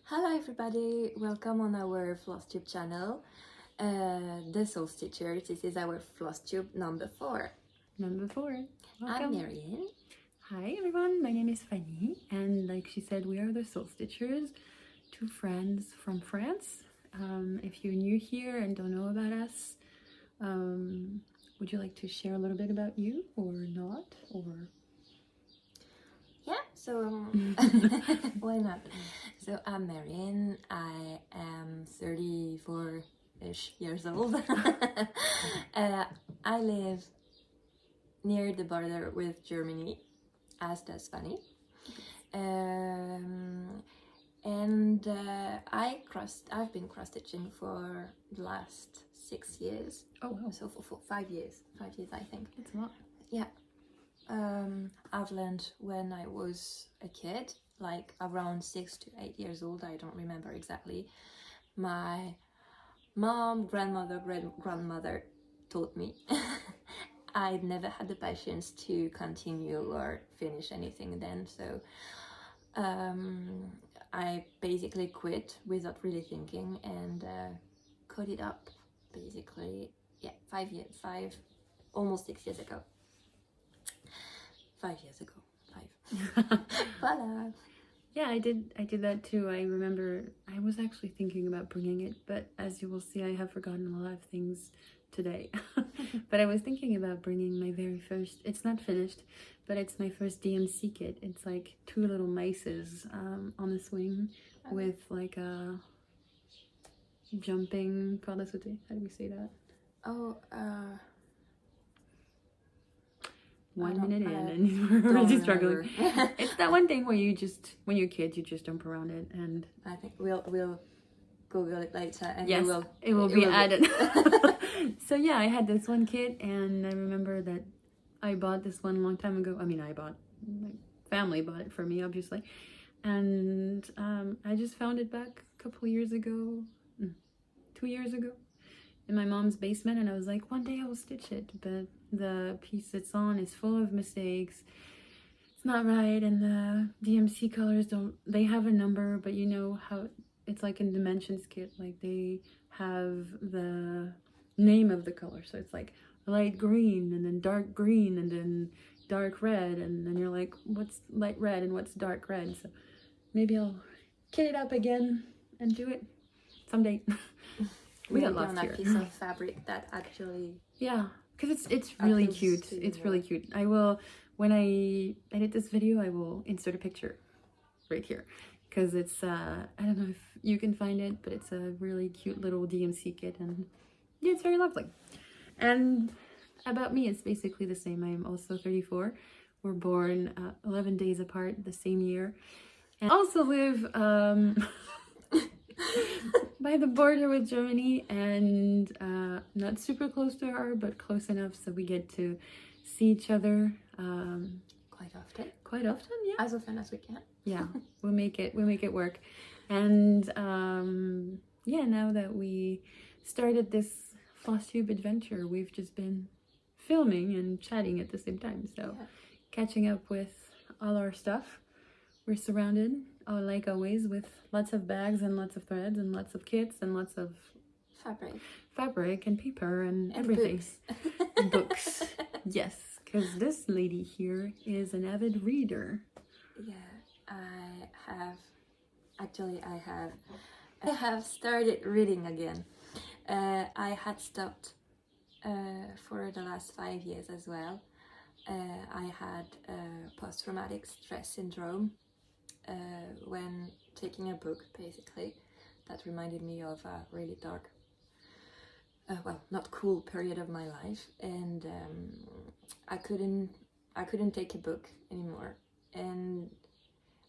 Hello everybody, welcome on our Flosstube channel. The Soul Stitchers, this is our Flosstube number 4. Number 4. Welcome. I'm Marianne. Hi everyone, my name is Fanny, and like she said, we are the Soul Stitchers, two friends from France. If you're new here and don't know about us, would you like to share a little bit about you or not? Or yeah, so why not? So I'm Marianne, I am 34-ish years old. I live near the border with Germany, as does Fanny. I've been cross-stitching for the last 6 years. oh wow, So for 5 years. 5 years, I think. that's a lot. Yeah. I've learned when I was a kid, like around 6 to 8 years old. I don't remember exactly. My mom, grandmother, great-grandmother taught me. I'd never had the patience to continue or finish anything then, so I basically quit without really thinking and cut it up basically, yeah, 5 years, almost 6 years ago. 5 years ago, 5. Voila! Yeah, I did that too. I remember I was actually thinking about bringing it, but as you will see, I have forgotten a lot of things today. But I was thinking about bringing my very first, it's not finished, but it's my first DMC kit. It's like 2 little mices on a swing with like a jumping corde à sauter. How do we say that? Oh, 1 minute in and we're already struggling. It's that one thing where you just, when you're kids, you just jump around it, and I think we'll Google it later and yes, it will be added. So yeah, I had this one kit, and I remember that I bought this one a long time ago. I mean, my family bought it for me, obviously, and I just found it back a couple years ago, 2 years ago, in my mom's basement, and I was like, one day I will stitch it, but the piece it's on is full of mistakes. It's not right, and the DMC colors they have a number, but you know how it's like in Dimensions kit, like they have the name of the color, so it's like light green and then dark green and then dark red, and then you're like, what's light red and what's dark red? So maybe I'll kit it up again and do it someday. We got lost here. Piece of fabric that actually, yeah, because it's really cute. It's really cute. I will, when I edit this video, I will insert a picture right here, because it's I don't know if you can find it, but it's a really cute little DMC kit, and yeah, it's very lovely. And about me, it's basically the same. I am also 34. We're born 11 days apart the same year, and also live by the border with Germany, and not super close to her, but close enough so we get to see each other quite often. Quite often, yeah. As often as we can. Yeah, we'll make it work. And yeah, now that we started this Flosstube adventure, we've just been filming and chatting at the same time. So yeah, catching up with all our stuff. We're surrounded, like always, with lots of bags and lots of threads and lots of kits and lots of fabric and paper and everything. Books. And books. Yes, because this lady here is an avid reader. Yeah, I have started reading again. I had stopped for the last 5 years as well. I had post-traumatic stress syndrome when taking a book, basically, that reminded me of a really dark, well, not cool period of my life, and I couldn't take a book anymore, and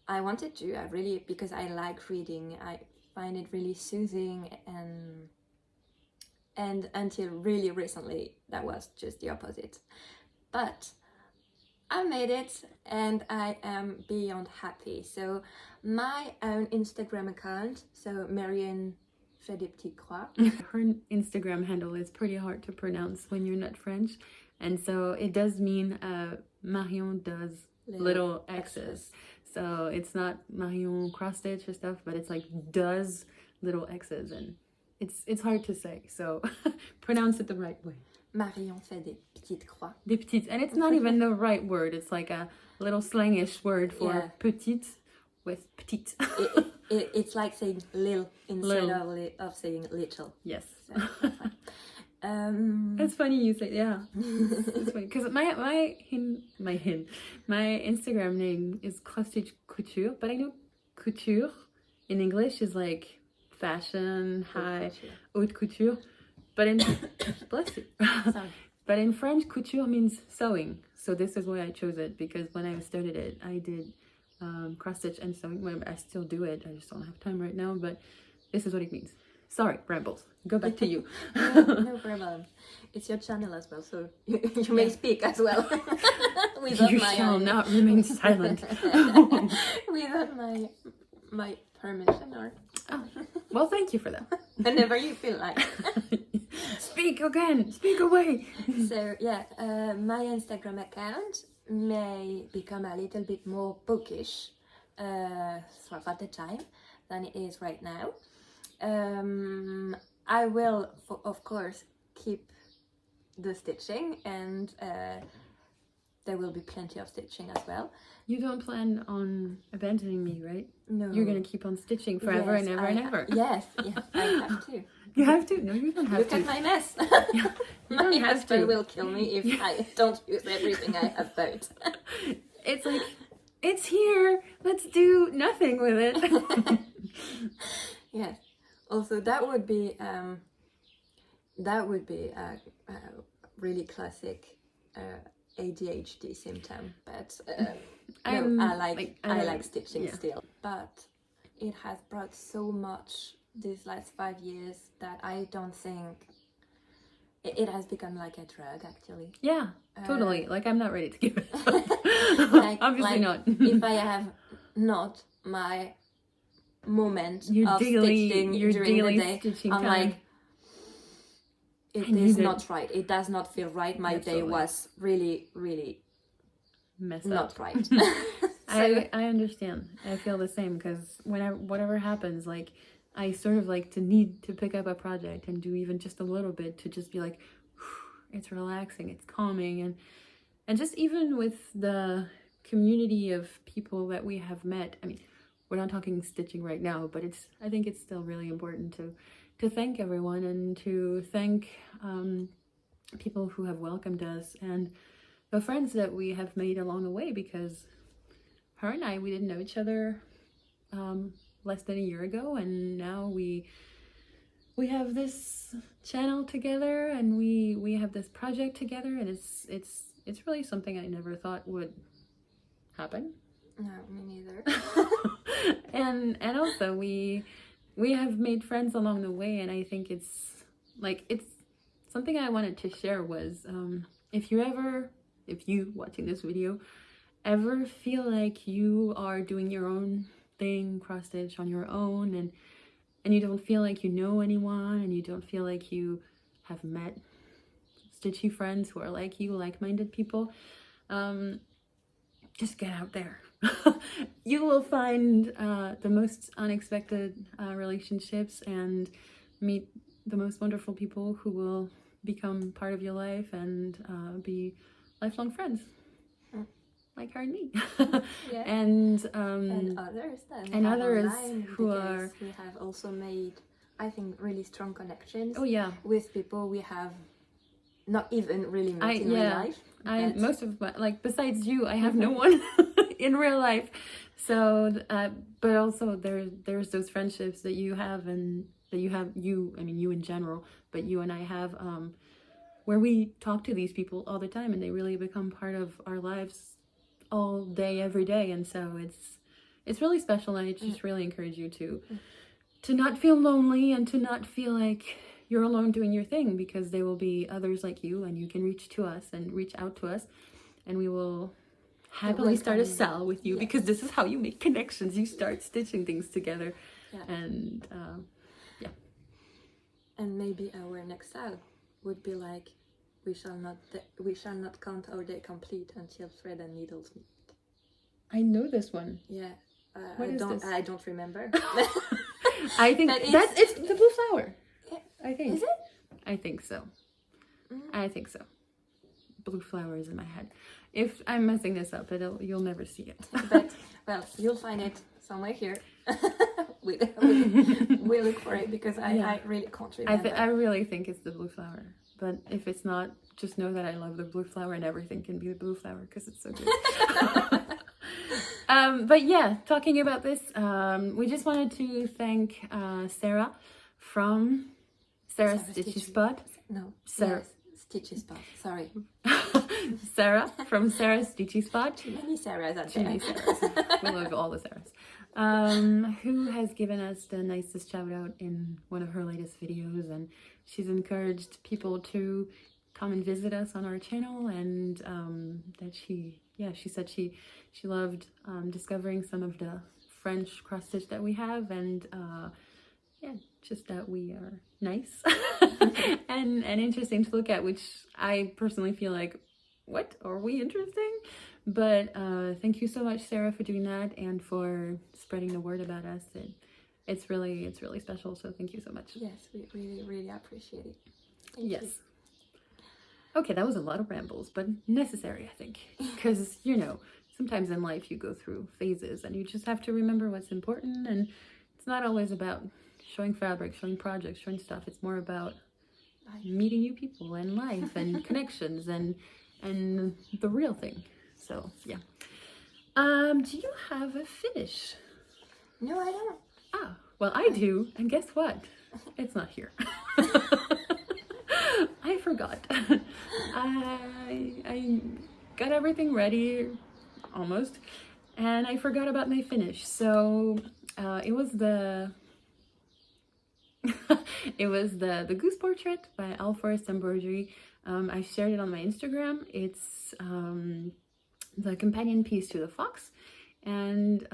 I wanted to, because I like reading. I find it really soothing, and until really recently, that was just the opposite. But I made it, and I am beyond happy. So my own Instagram account, so Marianne fait des petites croix. Her Instagram handle is pretty hard to pronounce when you're not French, and so it does mean Marion does little X's. So it's not Marion cross stitch or stuff, but it's like does little X's, and it's hard to say. So pronounce it the right way. Marion fait des petites croix. Des petites, and it's not even the right word. It's like a little slangish word for petite with petite. It's like saying lil instead of saying little. Yes. So, it's funny you say it's funny because my Instagram name is Cross Stitch Couture, but I know couture in English is like fashion, haute couture, but in bless you. Sorry. But in French, couture means sewing. So this is why I chose it, because when I started it, I did cross stitch and sewing. Well, I still do it. I just don't have time right now, but this is what it means. Sorry, rambles. Go back to you. No problem. It's your channel as well, so you may speak as well. Without you shall not remain silent. Without my permission, or well, thank you for that. Whenever you feel like. Speak again. Speak away. So yeah, my Instagram account may become a little bit more bookish sort of at the time than it is right now. I will, of course, keep the stitching, and there will be plenty of stitching as well. You don't plan on abandoning me, right? No. You're going to keep on stitching forever and ever and ever. Yes, I have to. You have to? No, you don't have Look to. at my mess. My husband will kill me if I don't use everything I have bought. It's like, it's here. Let's do nothing with it. Yes. Also, that would be a really classic ADHD symptom, but I like stitching still. But it has brought so much these last 5 years that I don't think it has become like a drug, actually. Yeah, totally. Like, I'm not ready to give it up. Obviously not. If I have not my moment of stitching during the day, I'm like, it is not right. It does not feel right. My day was really, really messed not up. right. I understand. I feel the same, because whatever happens, like, I sort of like to need to pick up a project and do even just a little bit to just be like, it's relaxing, it's calming, and just even with the community of people that we have met. I mean, we're not talking stitching right now, but I think it's still really important to thank everyone and to thank people who have welcomed us and the friends that we have made along the way, because her and we didn't know each other less than a year ago, and now we have this channel together, and we have this project together, and it's really something I never thought would happen. No, me neither. and also we have made friends along the way, and I think it's something I wanted to share was if you watching this video ever feel like you are doing your own thing, cross stitch on your own, and you don't feel like you know anyone, and you don't feel like you have met stitchy friends who are like you, like-minded people, just get out there. You will find the most unexpected relationships and meet the most wonderful people who will become part of your life and be lifelong friends. Like her and me. Yeah. and others then. And others who are... We have also made, I think, really strong connections. Oh yeah. With people we have not even really met in real life. Most of my, like, besides you, I have no one in real life. So, but also there's those friendships that you have, and that you in general, but you and I have, where we talk to these people all the time, and they really become part of our lives all day, every day. And so it's really special, and I just really encourage you to not feel lonely, and to not feel like you're alone doing your thing, because there will be others like you, and you can reach out to us, and we will happily start a cell with you, because this is how you make connections. You start stitching things together. And and maybe our next cell would be like, we shall not count our day complete until thread and needles meet. I know this one. Yeah. What is this? I don't remember. I think it's the blue flower. I think. Is it? I think so. Mm. I think so. Blue flower is in my head. If I'm messing this up, you'll never see it. But, well, you'll find it somewhere here. we look for it because I really can't remember. I really think it's the blue flower. But if it's not, just know that I love the blue flower and everything can be the blue flower because it's so good. But yeah, talking about this, we just wanted to thank Sarah from Sarah's Stitchy Spot. No, Sarah. Yes, Stitchy Spot, sorry. Sarah from Sarah's Stitchy Spot. Too many Sarahs out Too there. many Sarahs. We love all the Sarahs. Who has given us the nicest shout out in one of her latest videos, and she's encouraged people to come and visit us on our channel, and that she said she loved discovering some of the French cross stitch that we have, and just that we are nice and interesting to look at, which I personally feel like, what, are we interesting? But thank you so much, Sarah, for doing that and for spreading the word about us. It's really special, so thank you so much. Yes, we really appreciate it. Yes. Okay, that was a lot of rambles, but necessary, I think, because, you know, sometimes in life you go through phases and you just have to remember what's important, and it's not always about showing fabric, showing projects, showing stuff. It's more about meeting new people and life and connections and the real thing. So, yeah. Do you have a finish? No, I don't. Ah, well, I do, and guess what? It's not here. I forgot. I got everything ready, almost, and I forgot about my finish. So it was the the goose portrait by Embroidery. I shared it on my Instagram. It's the companion piece to the fox, and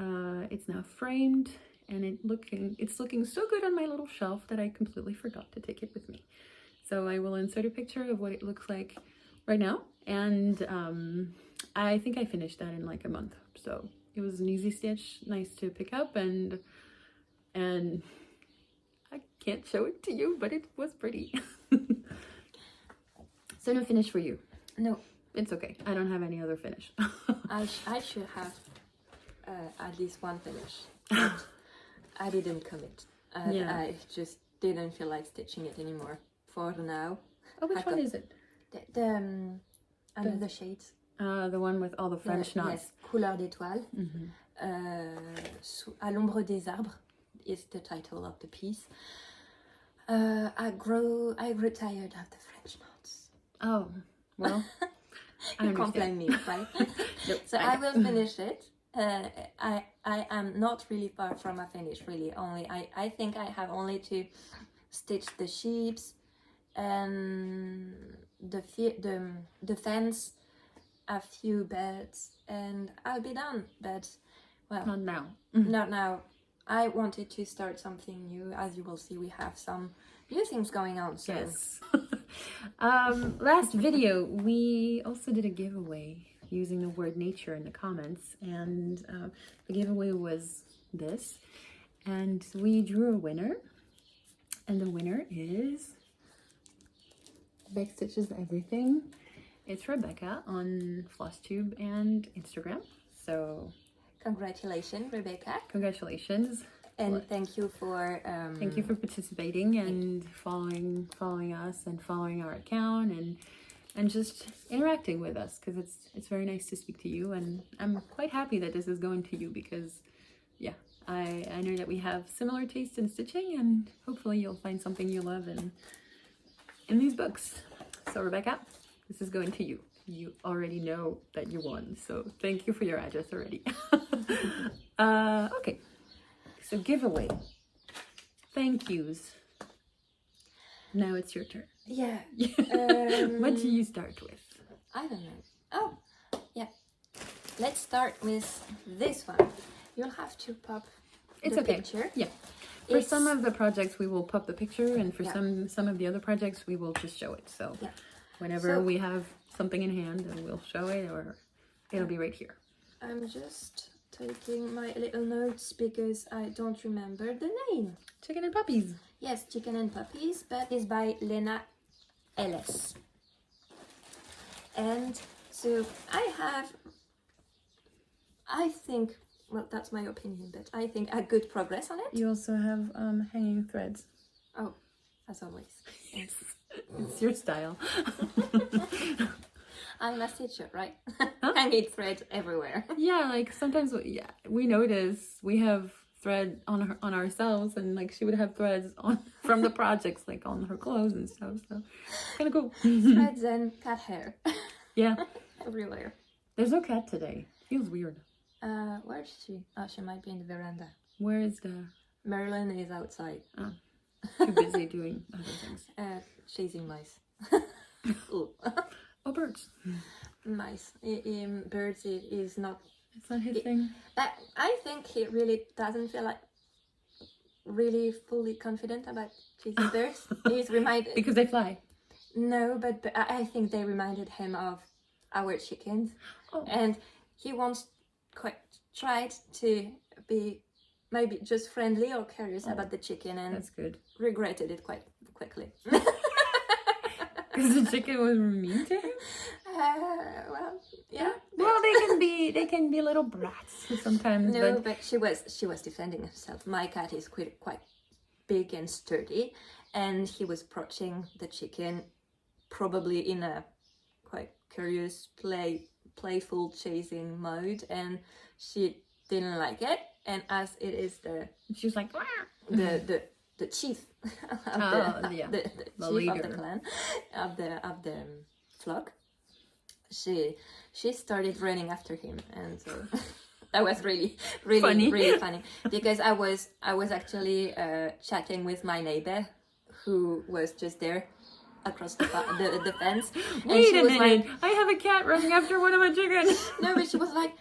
it's now framed, and it's looking so good on my little shelf that I completely forgot to take it with me. So I will insert a picture of what it looks like right now, and I think I finished that in like a month. So it was an easy stitch, nice to pick up, and I can't show it to you, but it was pretty. So no finish for you? No. It's okay. I don't have any other finish. I should have at least one finish, but I didn't commit. I just didn't feel like stitching it anymore for now. Oh, which one is it? The under the shades. The one with all the French knots. Yes, Couleur d'étoile. À l'ombre des arbres is the title of the piece. I grew tired of the French knots. Oh, well, I you can't blame me, right? Nope, So I will finish it. I am not really far from a finish, really. I think I have only to stitch the sheeps, the fence, a few beds, and I'll be done. But well, not now. Not now. I wanted to start something new. As you will see, we have some new things going on. So. Yes. Last video, we also did a giveaway using the word nature in the comments, and the giveaway was this, and we drew a winner, and the winner is Beck Stitches Everything. It's Rebecca on Flosstube and Instagram. So congratulations, Rebecca. Congratulations. And thank you for participating and following us and following our account and just interacting with us, because it's very nice to speak to you, and I'm quite happy that this is going to you, because yeah, I know that we have similar tastes in stitching, and hopefully you'll find something you love in these books. So Rebecca, this is going to you. You already know that you won, so thank you for your address already. Okay. So giveaway, thank yous. Now it's your turn. Yeah. What do you start with? I don't know. Oh, yeah. Let's start with this one. You'll have to pop the picture. Yeah. For some of the projects, we will pop the picture, and for some of the other projects, we will just show it. So whenever we have something in hand, then we'll show it, or it'll be right here. I'm just taking my little notes because I don't remember the name. Chicken and Puppies. Yes, Chicken and Puppies, but it's by Lena Ellis. And so I think, well, that's my opinion, but I think a good progress on it. You also have hanging threads. Oh, as always. Yes. It's your style. I'm a stitcher, right? Hanging thread everywhere. Yeah, like sometimes we notice we have thread on ourselves, and like she would have threads on from the projects, like on her clothes and stuff. So kind of cool. Threads and cat hair. Yeah. Everywhere. There's no cat today. Feels weird. Where is she? Oh, she might be in the veranda. Where is the... Marilyn is outside. Oh, too busy doing other things. Chasing mice. Ooh. Oh, birds. Mice. Birds is not... It's not his thing. I think he really doesn't feel like really fully confident about chasing birds. He's reminded... Because they fly. No, but I think they reminded him of our chickens. Oh. And he once tried to be maybe just friendly or curious about the chicken, and that's good. Regretted it quite quickly. Because the chicken was mean to him? Well, yeah. Well, they can be little brats sometimes. No, but she was defending herself. My cat is quite big and sturdy, and he was approaching the chicken probably in a quite curious playful chasing mode, and she didn't like it. And as it is she was like the chief of the chief leader of the clan of the flock, she started running after him, and so that was really funny. really funny, because I was actually chatting with my neighbor who was just there across the fence. And Wait she a was minute, like, I have a cat running after one of my chickens. no, but she was like,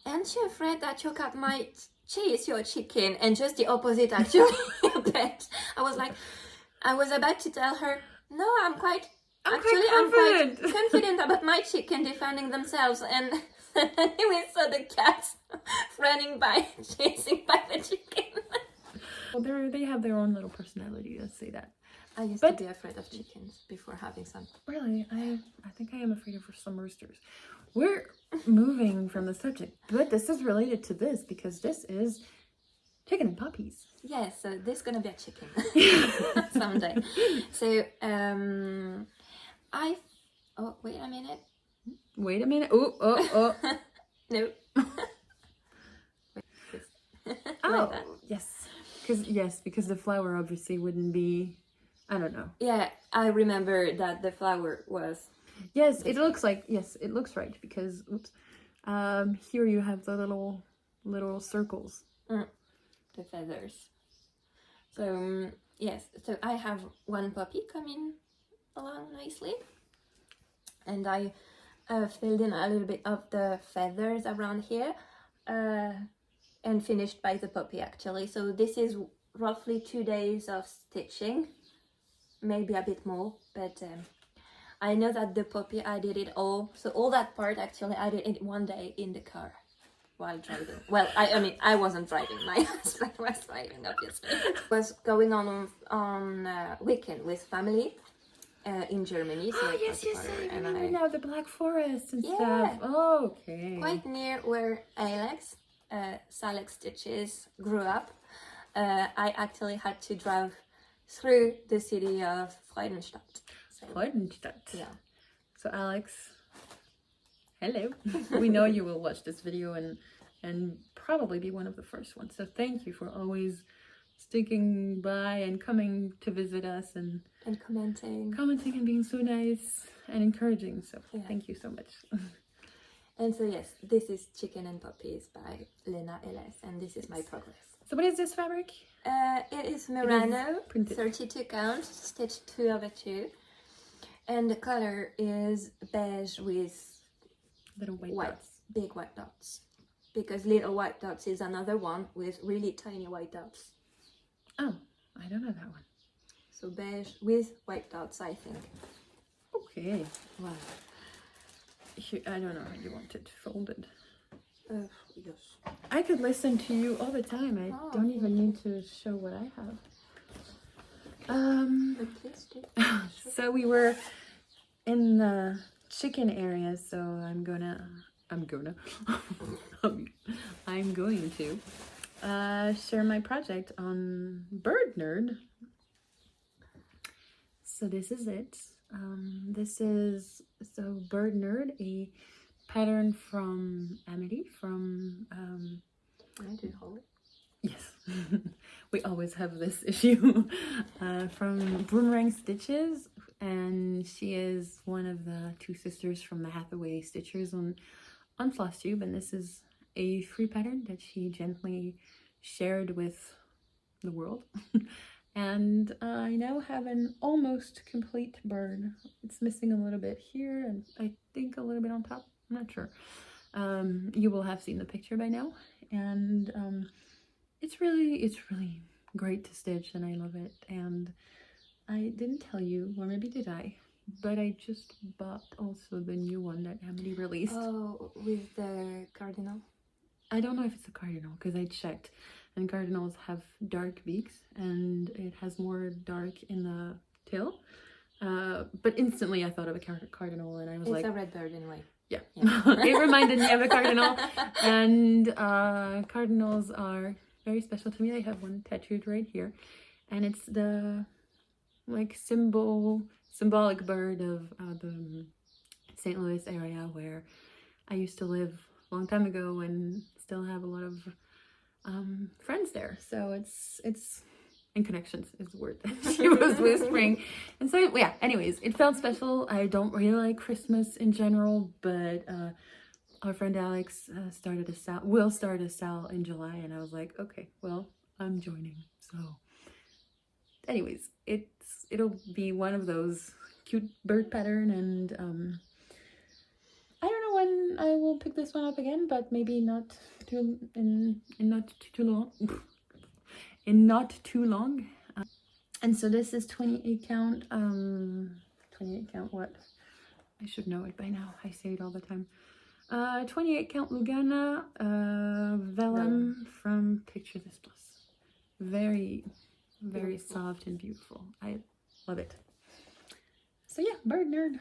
aren't you afraid that your cat might chase your chicken? And just the opposite, actually. But I was like, I was about to tell her, no, I'm quite confident about my chicken defending themselves. And we saw the cats running by, chasing by the chicken. Well, they have their own little personality, let's say that. I used to be afraid of chickens before having some. Really? I think I am afraid of some roosters. We're moving from the subject, but this is related to this because this is Chicken and Puppies. Yes, so this is gonna be a chicken someday. So oh, wait a minute. Oh. No. Oh, yes. Because the flower obviously wouldn't be, I don't know. Yeah, I remember that the flower was... Yes, it looks right, because, oops, here you have the little circles. The feathers. So, yes, so I have one puppy coming along nicely. And I filled in a little bit of the feathers around here and finished by the puppy, actually. So this is roughly 2 days of stitching, maybe a bit more, but I know that the puppy, I did it all. So all that part, actually, I did it one day in the car while driving. Well, I mean, I wasn't driving. My husband was driving, obviously. Was going on weekend with family in Germany. So yes, I and remember now, the Black Forest and stuff. Oh, okay. Quite near where Alex Stitches grew up. I actually had to drive through the city of Freudenstadt. Freudenstadt. Yeah. So Alex, hello. We know you will watch this video and probably be one of the first ones. So thank you for always sticking by and coming to visit us and commenting and being so nice and encouraging. So Thank you so much. And so yes, this is Chicken and Puppies by Lena Ellis, and this is my progress. So what is this fabric? It is Merino, 32 count, stitch 2 over 2. And the color is beige with little white dots. Big white dots. Because little white dots is another one with really tiny white dots. Oh, I don't know that one. So beige with white dots, I think. Okay. Wow. I don't know how you want it folded. Yes. I could listen to you all the time. I Oh, don't even need to show what I have. But please do. So we were in the chicken area, so I'm going to share my project on Bird Nerd. So this is it. This is Bird Nerd, a pattern from Amelie from I do hold it. yes. We always have this issue from Boomerang Stitches, and she is one of the two sisters from the Hathaway Stitchers on Flosstube, and this is a free pattern that she gently shared with the world. And I now have an almost complete bird. It's missing a little bit here, and I think a little bit on top. I'm not sure. You will have seen the picture by now, and it's really great to stitch, and I love it. And I didn't tell you, or maybe did I? But I just bought also the new one that Amelie released. Oh, with the cardinal? I don't know if it's a cardinal, because I checked. And cardinals have dark beaks, and it has more dark in the tail. But instantly I thought of a cardinal, and I was like... It's a red bird anyway. Yeah. It reminded me of a cardinal. And cardinals are very special to me. I have one tattooed right here. And it's the symbolic bird of the St. Louis area where I used to live a long time ago, and still have a lot of friends there. So it's and connections is the word that she was whispering. And so yeah, anyways, it felt special. I don't really like Christmas in general, but our friend Alex will start a sale in July, and I was like, okay, well, I'm joining. So anyways, it'll be one of those cute bird pattern, and I don't know when I will pick this one up again, but maybe not too long. And so this is 28 count. 28 count what? I should know it by now. I say it all the time. 28 count Lugana vellum from Picture This Plus. Very soft and beautiful. I love it. So yeah, Bird Nerd.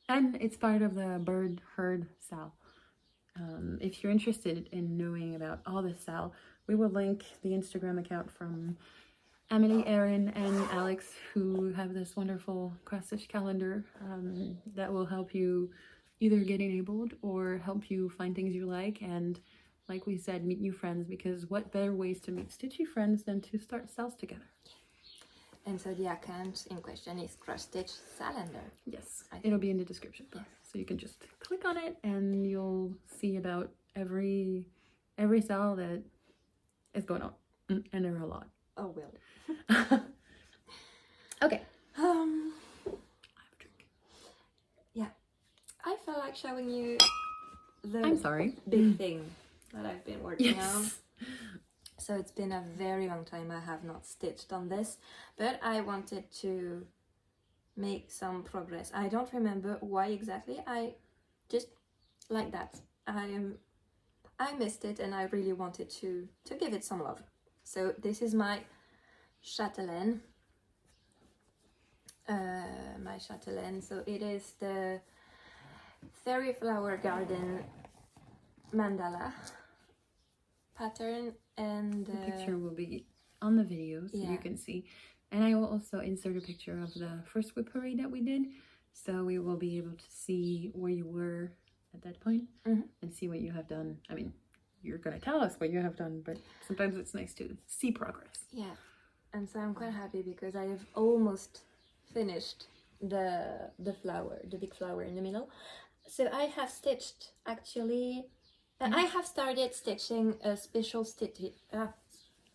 And it's part of the Bird Herd Sal. If you're interested in knowing about all this Sal, we will link the Instagram account from Amelie, Erin, and Alex, who have this wonderful cross-stitch calendar that will help you either get enabled or help you find things you like, and like we said, meet new friends, because what better ways to meet stitchy friends than to start sales together. And so the account in question is Cross Stitch Calendar. Yes, it'll be in the description. Yes. So you can just click on it and you'll see about every sale that is going on. And there are a lot. Oh, well. Okay. I have a drink. Yeah. I felt like showing you the big thing that I've been working on. So it's been a very long time I have not stitched on this, but I wanted to make some progress. I don't remember why exactly. I just like that. I missed it, and I really wanted to give it some love. So this is my chatelaine. So it is the Fairy Flower Garden mandala pattern, and the picture will be on the video so you can see, and I will also insert a picture of the first whip parade that we did, so we will be able to see where you were at that point and see what you have done. I mean, you're gonna tell us what you have done, but sometimes it's nice to see progress. Yeah, and so I'm quite happy because I have almost finished the flower, the big flower in the middle. So I have stitched actually. I have started stitching special stitches.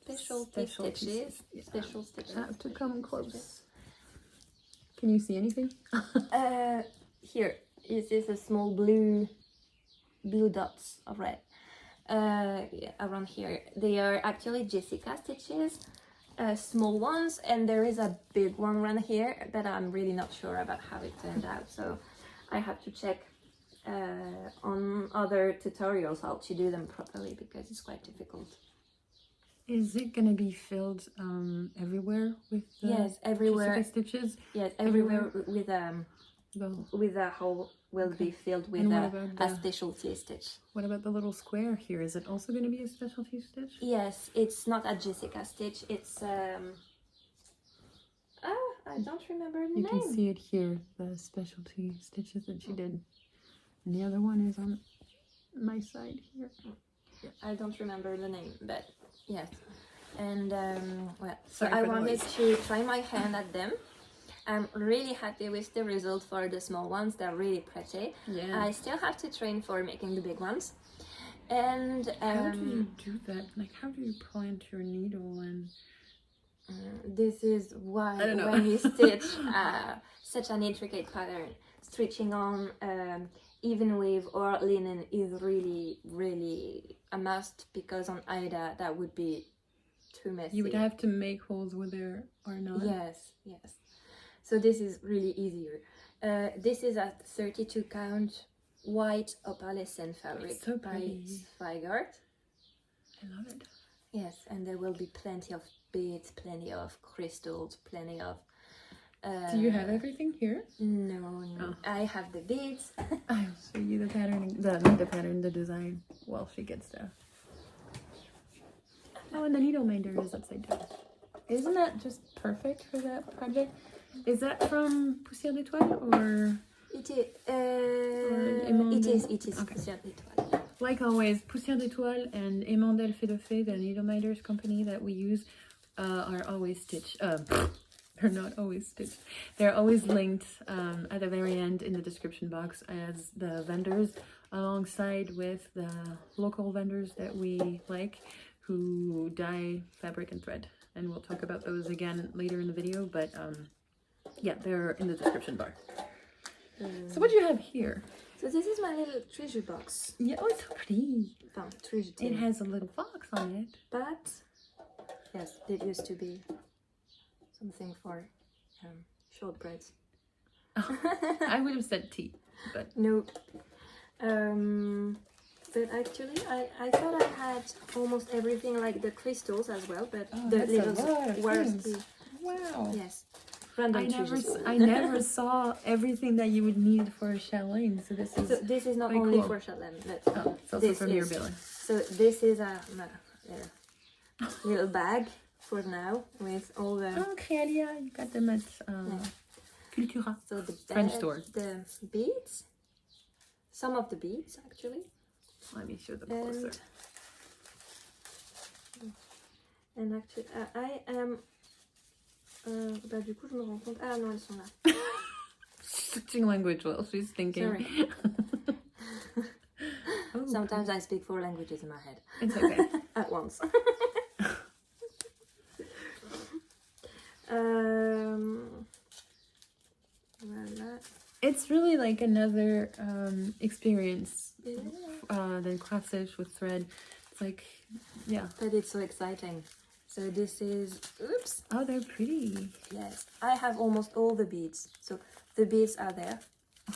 Special stitches. I have to come close. Can you see anything? Here is a small blue dots of red. Around here, they are actually Jessica stitches, small ones, and there is a big one around here that I'm really not sure about how it turned out. So I have to check on other tutorials how to do them properly, because it's quite difficult. Is it gonna be filled everywhere with the Yes, everywhere. Jessica stitches? Yes, everywhere Well, with a hole will be filled with And what a about the- specialty stitch. what about the little square here? Is it also gonna be a specialty stitch? Yes, it's not a Jessica stitch. It's I don't remember the You name. can see it here, the specialty stitches that she did. And the other one is on my side here. I don't remember the name, but yes. And well, so Sorry I for the wanted noise. to try my hand at them. I'm really happy with the result for the small ones. They're really pretty. Yeah. I still have to train for making the big ones. And How do you do that? Like, how do you plant your needle and... this is why I don't know. when you stitch such an intricate pattern, stitching on even weave or linen is really a must, because on Aida that would be too messy. You would have to make holes where there are not. Yes. So this is really easier. This is a 32 count white opalescent fabric It's so by pretty. Zweigart. I love it. Yes, and there will be plenty of beads, plenty of crystals, plenty of... Do you have everything here? No. Oh. I have the beads. I'll show you the pattern, not the pattern, the design while she gets there. Oh, and the needle minder is upside down. Isn't that just perfect for that project? Is that from Poussière d'Étoile or... It is. It is. Okay. Poussière d'Étoile. Like always, Poussière d'Étoile and Emmanuel Fedofé, the needle minders company that we use, are always stitched. They're not always stitched. They're always linked at the very end in the description box as the vendors, alongside with the local vendors that we like, who dye fabric and thread. And we'll talk about those again later in the video, but yeah, they're in the description bar. So what do you have here? So this is my little treasure box. Yeah, oh, it's so pretty. Treasure tin. It has a little fox on it. But yes, it used to be something for shortbreads. I would have said tea, but No. But actually, I thought I had almost everything, like the crystals as well, but Oh, the that's a little lot of things. Wow. Yes, random treasures. I never saw everything that you would need for a chalene. So this is So this is not very only cool. for chalene, but Oh, it's also this from your is- billing. so this is a little bag for now with all the Oh, Créalia, you got them at Cultura. so the French bag, store. the beads, some of the beads actually, Let me show them closer. and actually I am. Bah du coup je me rends compte. Ah non, elles sont là. Switching language while she's thinking. Sorry. Oh, Sometimes I speak 4 languages in my head it's okay. at once. Voilà. It's really like another experience Yeah. than craft stitch with thread. It's like, yeah. But it's so exciting. So this is, oops, Oh, they're pretty. yes. I have almost all the beads. So the beads are there.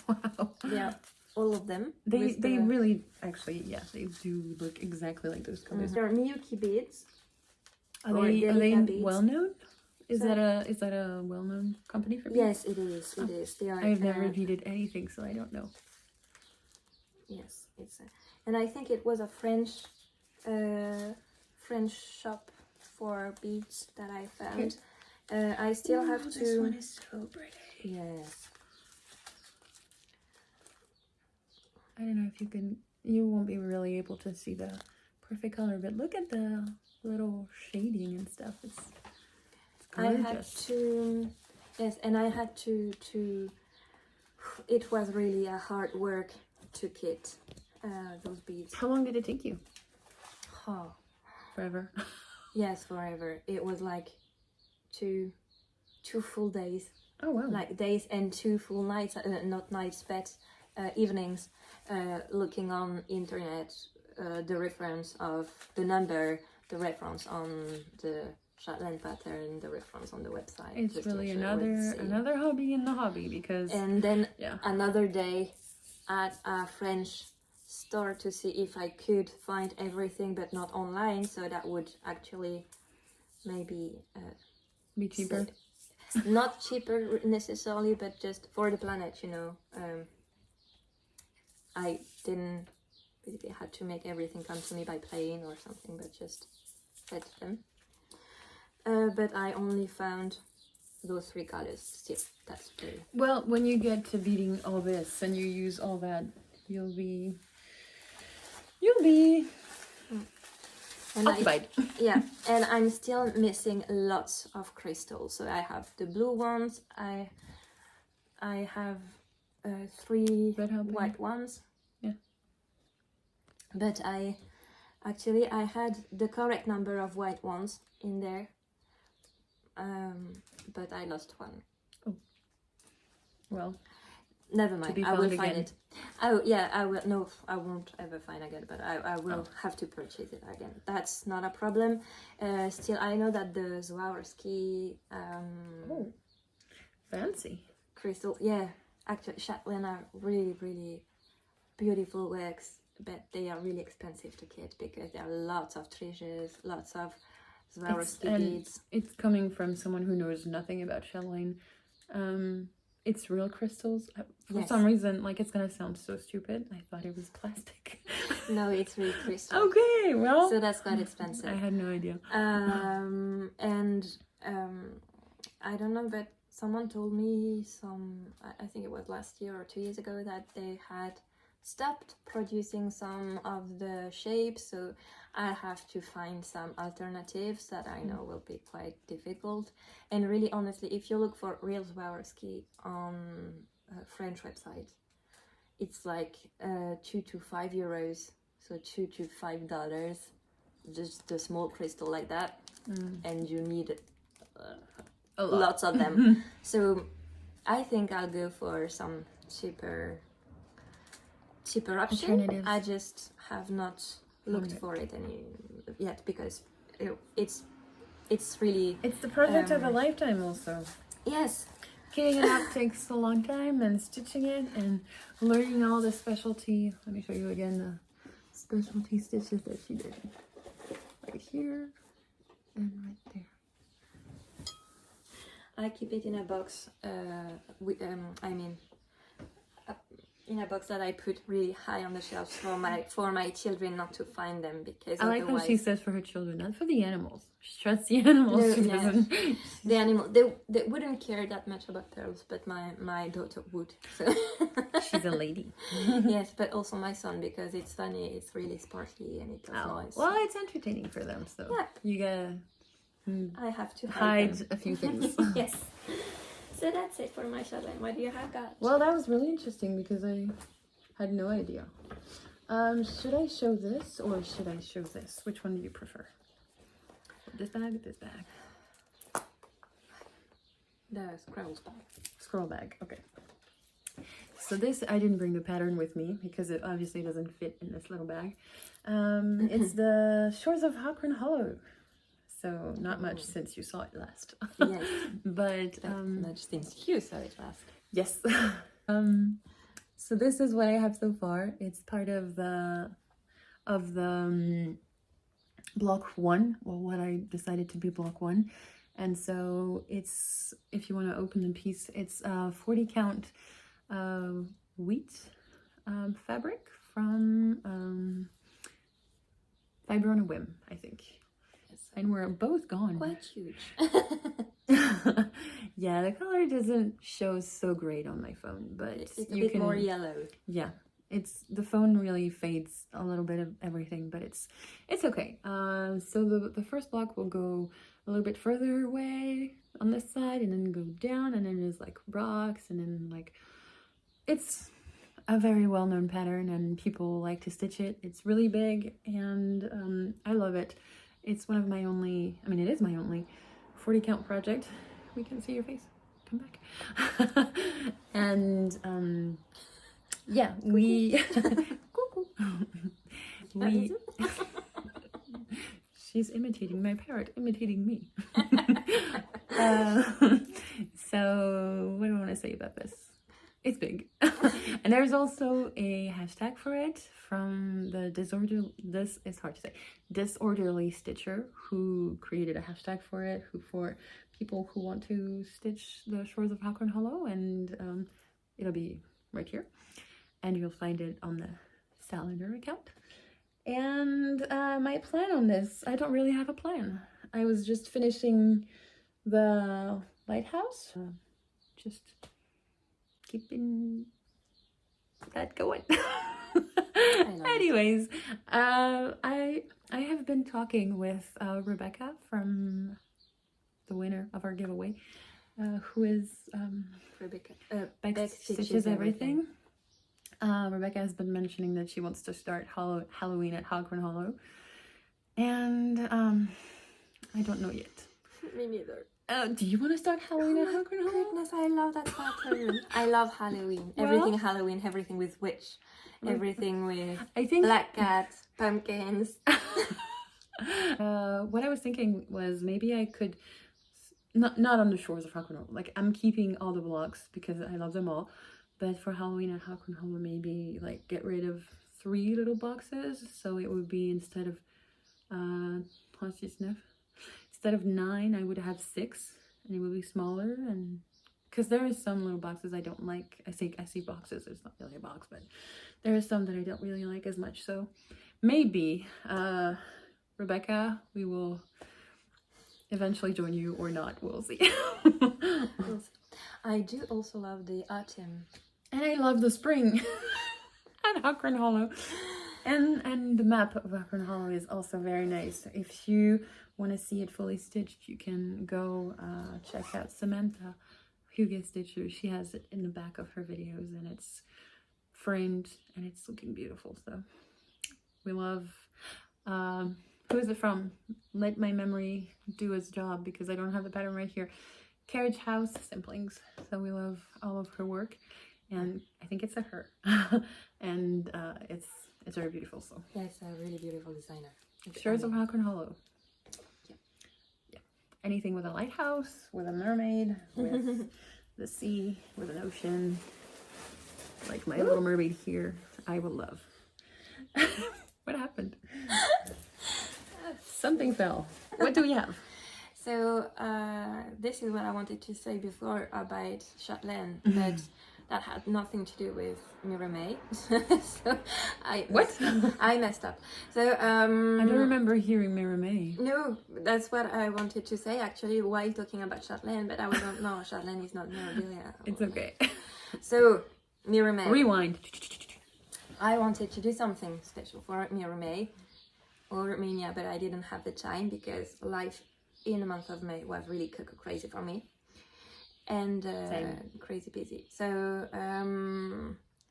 Wow. Yeah, all of them. They with they the- really actually, yeah, they do look exactly like those colors. There are Miyuki beads. Are Or they Delica beads. well known? Is So- that a well known company for beads? Yes, it is. It is. They are. I've never beaded anything, so I don't know. Yes, it's. And I think it was a French shop for beads that I found. I still have to. This one is so pretty. Yes. I don't know if you can. You won't be really able to see the perfect color, but look at the little shading and stuff. It's I had gorgeous. to. Yes, and I had to. It was really a hard work to kit those beads. How long did it take you? Oh, Forever. yes, forever. It was like two full days, Oh wow. like days and 2 full nights, not nights, but evenings, looking on internet, the reference of the number, the reference on the Shetland pattern, the reference on the website. It's just to really make sure I would see. another hobby in the hobby because And then yeah. another day at a French store to see if I could find everything, but not online, so that would actually maybe Be cheaper. not cheaper necessarily, but just for the planet, I didn't really had to make everything come to me by plane or something, but just fetch them. But I only found those 3 colors still. That's very... Well, when you get to beating all this and you use all that, you'll be and occupied. Yeah, and I'm still missing lots of crystals. So I have the blue ones. I have 3 white ones. Yeah. But I had the correct number of white ones in there. But I lost one. Oh. Well. Never mind, I will find it. Oh yeah, I will. No, I won't ever find again, but I will have to purchase it again. That's not a problem. Still, I know that the Swarovski Fancy crystal, yeah, actually Chatelaine are really, really beautiful works, but they are really expensive to get because there are lots of treasures, lots of Swarovski beads. It's coming from someone who knows nothing about Chatelaine. It's real crystals. For some reason, like, it's gonna sound so stupid, I thought it was plastic. No, it's real crystal. Okay, well, so that's quite expensive. I had no idea. And I don't know, but someone told me I think it was last year or 2 years ago, that they had stopped producing some of the shapes, so I have to find some alternatives that I know will be quite difficult. And really, honestly, if you look for real Swarovski on French websites, it's like 2 to 5 euros, so $2 to $5, just a small crystal like that, and you need lots of them. So I think I'll go for some cheaper option. I just have not looked for it yet because it's really... It's the project of a lifetime also. Yes. Getting it out takes a long time, and stitching it and learning all the specialty. Let me show you again the specialty stitches that she did. Right here and right there. I keep it in a box, in a box that I put really high on the shelves for my children not to find them, because I like how she says for her children, not for the animals. She trusts the animals. No, the animal, they wouldn't care that much about pearls, but my daughter would. So. She's a lady. Yes, but also my son, because it's funny, it's really sparkly and it does noise. Well, it's entertaining for them, so you gotta I have to hide a few things. Yes. So that's it for my Chatelaine. What do you have got? Well, that was really interesting because I had no idea. Should I show this or should I show this? Which one do you prefer? This bag, this bag? The scrolls bag. Scroll bag, okay. So this, I didn't bring the pattern with me because it obviously doesn't fit in this little bag. It's the Shores of Hawkhorn Hollow. So not much since you saw it last. Yes. But much since you saw it last. Yes. So this is what I have so far. It's part of the block 1, well, what I decided to be block 1. And so it's, if you want to open the piece, it's 40 count wheat fabric from Fiber on a Whim, I think. And we're both gone. Quite huge. Yeah, the color doesn't show so great on my phone, but it's a bit more yellow. Yeah, the phone really fades a little bit of everything, but it's okay. So the first block will go a little bit further away on this side, and then go down, and then there's like rocks, and then like it's a very well-known pattern, and people like to stitch it. It's really big, and I love it. It's one of my only, I mean, it is my only 40 count project. We can see your face. Come back. And yeah, we she's imitating my parrot, imitating me. So what do I want to say about this? It's big. And there's also a hashtag for it from the disorderly stitcher, who created a hashtag for it, for people who want to stitch the shores of Hakon Hollow, and it'll be right here, and you'll find it on the Salander account. And my plan on this, I don't really have a plan. I was just finishing the lighthouse, just keeping that going. Anyways, I have been talking with Rebecca, from the winner of our giveaway, who is Rebecca. Beck Stitches Everything. Rebecca has been mentioning that she wants to start Halloween at Hakon Hollow, and I don't know yet. Me neither. Do you want to start Halloween at Hakon Hollow? Goodness, I love that pattern. I love Halloween. Well, Everything Halloween, everything with witch, everything with I think black cats, pumpkins. What I was thinking was maybe I could, not on the shores of Hakon Hollow. Like, I'm keeping all the blocks because I love them all. But for Halloween at Hakon Hollow, maybe like get rid of 3 little boxes. So it would be, instead of 9, I would have 6, and it would be smaller. And because there is some little boxes I don't like. I see boxes. It's not really a box, but there are some that I don't really like as much. So maybe, Rebecca, we will eventually join you, or not. We'll see. I do also love the autumn. And I love the spring at Hakon Hollow. And the map of Hakon Hollow is also very nice. If you want to see it fully stitched, you can go check out Samantha Hugo Stitcher. She has it in the back of her videos, and it's framed and it's looking beautiful. So we love, who is it from? Let my memory do its job, because I don't have the pattern right here. Carriage House Simplings. So we love all of her work, and I think it's a her. And it's very beautiful. So Yeah, it's a really beautiful designer. Shores of Hakon Hollow. Yeah. Anything with a lighthouse, with a mermaid, with the sea, with an ocean, like my little mermaid here, I will love. What happened? Something fell. What do we have? So this is what I wanted to say before about Chatelaine, but that had nothing to do with Mireille. So I messed up. So I don't remember hearing Mireille. No, that's what I wanted to say actually while talking about Chatelaine, but I wasn't. No, Chatelaine is not Mirabilia. It's okay. So Mireille. Rewind. I wanted to do something special for Mireille or Mania, but I didn't have the time because life in the month of May was really crazy for me, and crazy busy. So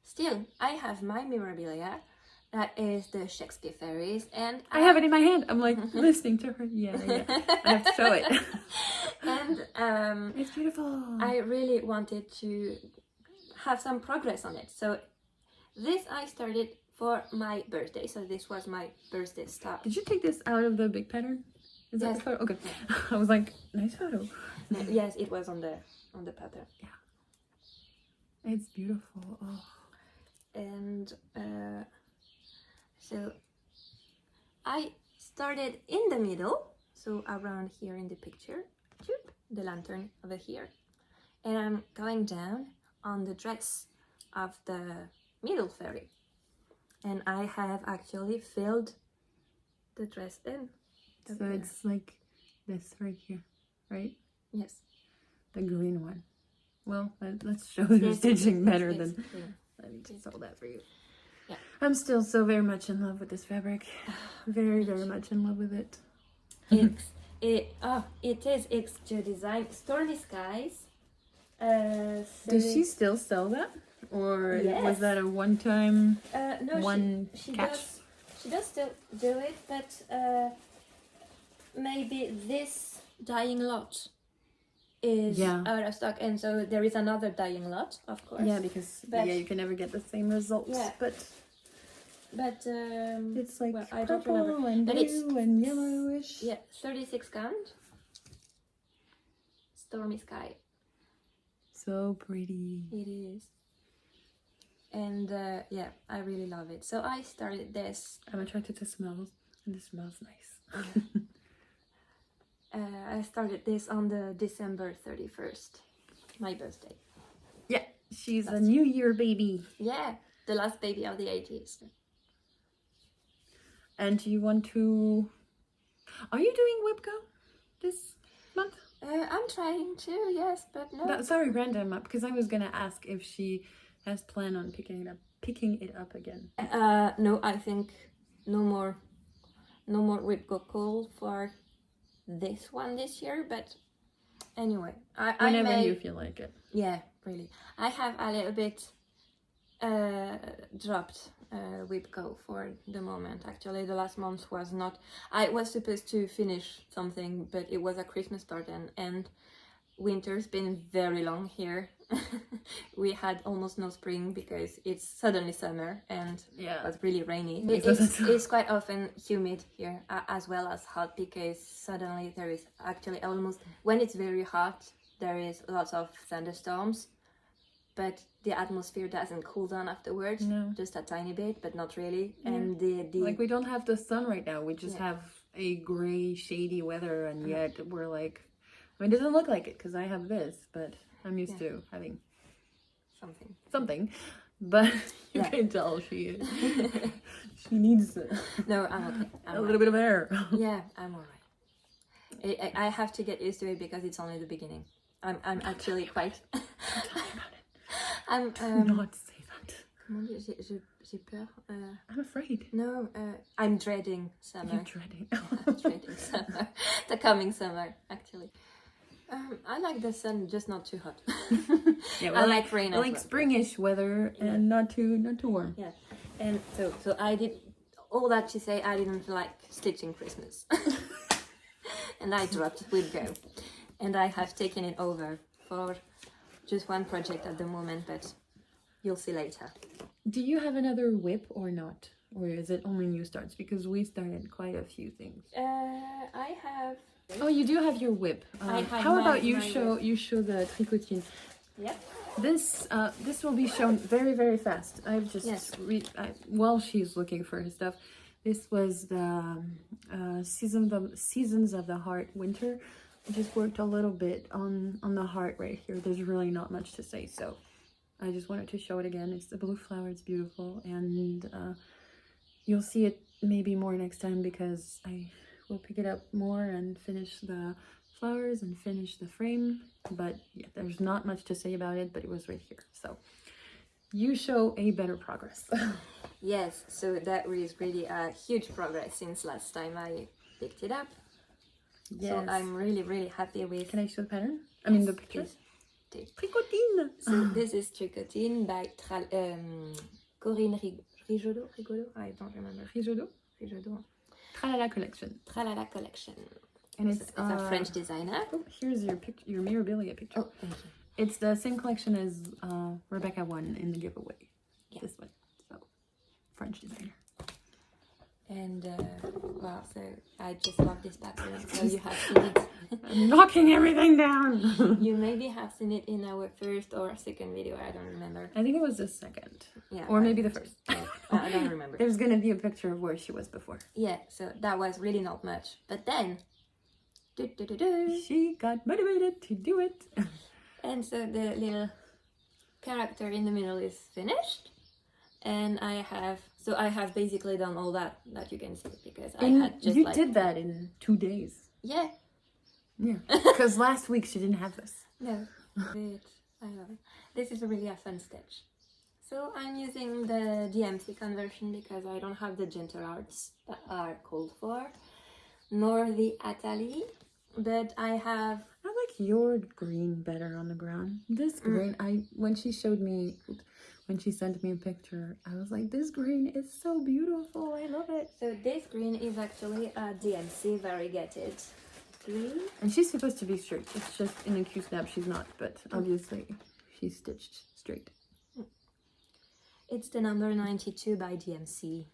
still, I have my memorabilia. That is the Shakespeare fairies, and I have it in my hand. I'm like listening to her. Yeah. I have to show it. And it's beautiful. I really wanted to have some progress on it. So this I started for my birthday. So this was my birthday start. Did you take this out of the big pattern? Is that the photo? Okay. Yeah. I was like, nice photo. Yes, it was on the pattern. Yeah. It's beautiful. Oh. And so I started in the middle, so around here in the picture, the lantern over here, and I'm going down on the dress of the middle fairy, and I have actually filled the dress in. So it's like this right here, right? Yes. The green one. Well, let's show the stitching better than... Yeah. Let me just hold that for you. Yeah. I'm still so very much in love with this fabric. Very, very much in love with it. It is extra design. Stormy Skies. So Does she still sell that? Or Yes. was that a one-time, no, she catch? She does still do it, but maybe this dying lot is out of stock, and so there is another dying lot, of course. Yeah, because you can never get the same results. Yeah. But it's like I don't purple remember. and But blue and yellowish. Yeah, 36 count. Stormy Sky. So pretty. It is. And yeah, I really love it. So I started this. I'm attracted to smells, and this smells nice. I started this on the December 31st, my birthday. Yeah, she's a New Year baby. Yeah, the last baby of the 80s. And do you want to... Are you doing WebGo this month? I'm trying to, yes, but no. Sorry, random up, because I was gonna ask if she has plan on picking it up again. No, I think no more WebGo call for this one this year, but anyway, Whenever you feel like it. Yeah, really. I have a little bit dropped WebGo for the moment. Actually, the last month was not... I was supposed to finish something, but it was a Christmas garden, and winter's been very long here. We had almost no spring because it's suddenly summer, and it was really rainy. It's quite often humid here, as well as hot, because suddenly there is actually almost... When it's very hot, there is lots of thunderstorms, but the atmosphere doesn't cool down afterwards. No. Just a tiny bit, but not really. Yeah. And the like, we don't have the sun right now. We just have a gray, shady weather, and yet we're like... I mean, it doesn't look like it because I have this, but I'm used to having something. But you can tell she needs no, I'm okay. a little bit of air. Yeah, I'm alright. I have to get used to it because it's only the beginning. I'm actually quite... I'm not say that. Comment dire? J'ai peur. I'm afraid. No, I'm dreading summer. You're dreading. I'm dreading summer. The coming summer, actually. I like the sun, just not too hot. Yeah, I like rain. I like springish weather and not too warm. Yeah, and so I did all that to say I didn't like stitching Christmas, and I dropped WebGo, and I have taken it over for just one project at the moment, but you'll see later. Do you have another whip or not? Or is it only new starts? Because we started quite a few things. I have... Oh, you do have your whip. How about you show the tricotine? Yep. This will be shown very, very fast. I've just while she's looking for her stuff. This was the Seasons of the Heart Winter. I just worked a little bit on the heart right here. There's really not much to say, so I just wanted to show it again. It's the blue flower. It's beautiful, and you'll see it maybe more next time because I will pick it up more and finish the flowers and finish the frame. But yeah, there's not much to say about it, but it was right here. So you show a better progress. Yes, so that is really a huge progress since last time I picked it up. Yes. So I'm really, really happy with... Can I show the pattern? I mean the picture? Tricotine! So this is Tricotine by Corinne Rigaudot? I don't remember. Rigaudot? Tralala collection. Tralala collection. And it's a French designer. Oh, here's your Mirabilia picture. Oh, thank you. It's the same collection as Rebecca won in the giveaway. Yeah. This one. So, French designer. And, wow, so I just love this pattern. So you have seen it. I'm knocking everything down. You maybe have seen it in our first or second video. I don't remember. I think it was the second. Yeah. Or maybe the first. Yeah, I don't remember. There's going to be a picture of where she was before. Yeah, so that was really not much. But then... she got motivated to do it. And so the little character in the middle is finished. And I have basically done all that you can see because I had just you did that in 2 days. Yeah. Yeah. Because last week she didn't have this. No. But I love it. This is really a fun sketch. So I'm using the DMC conversion because I don't have the gentle arts that are called for, nor the Atali, but I have... I like your green better on the ground. This green, when she sent me a picture, I was like, this green is so beautiful. I love it. So this green is actually a DMC variegated green. And she's supposed to be straight. It's just in a Q-snap she's not, but obviously she's stitched straight. It's the number 92 by DMC.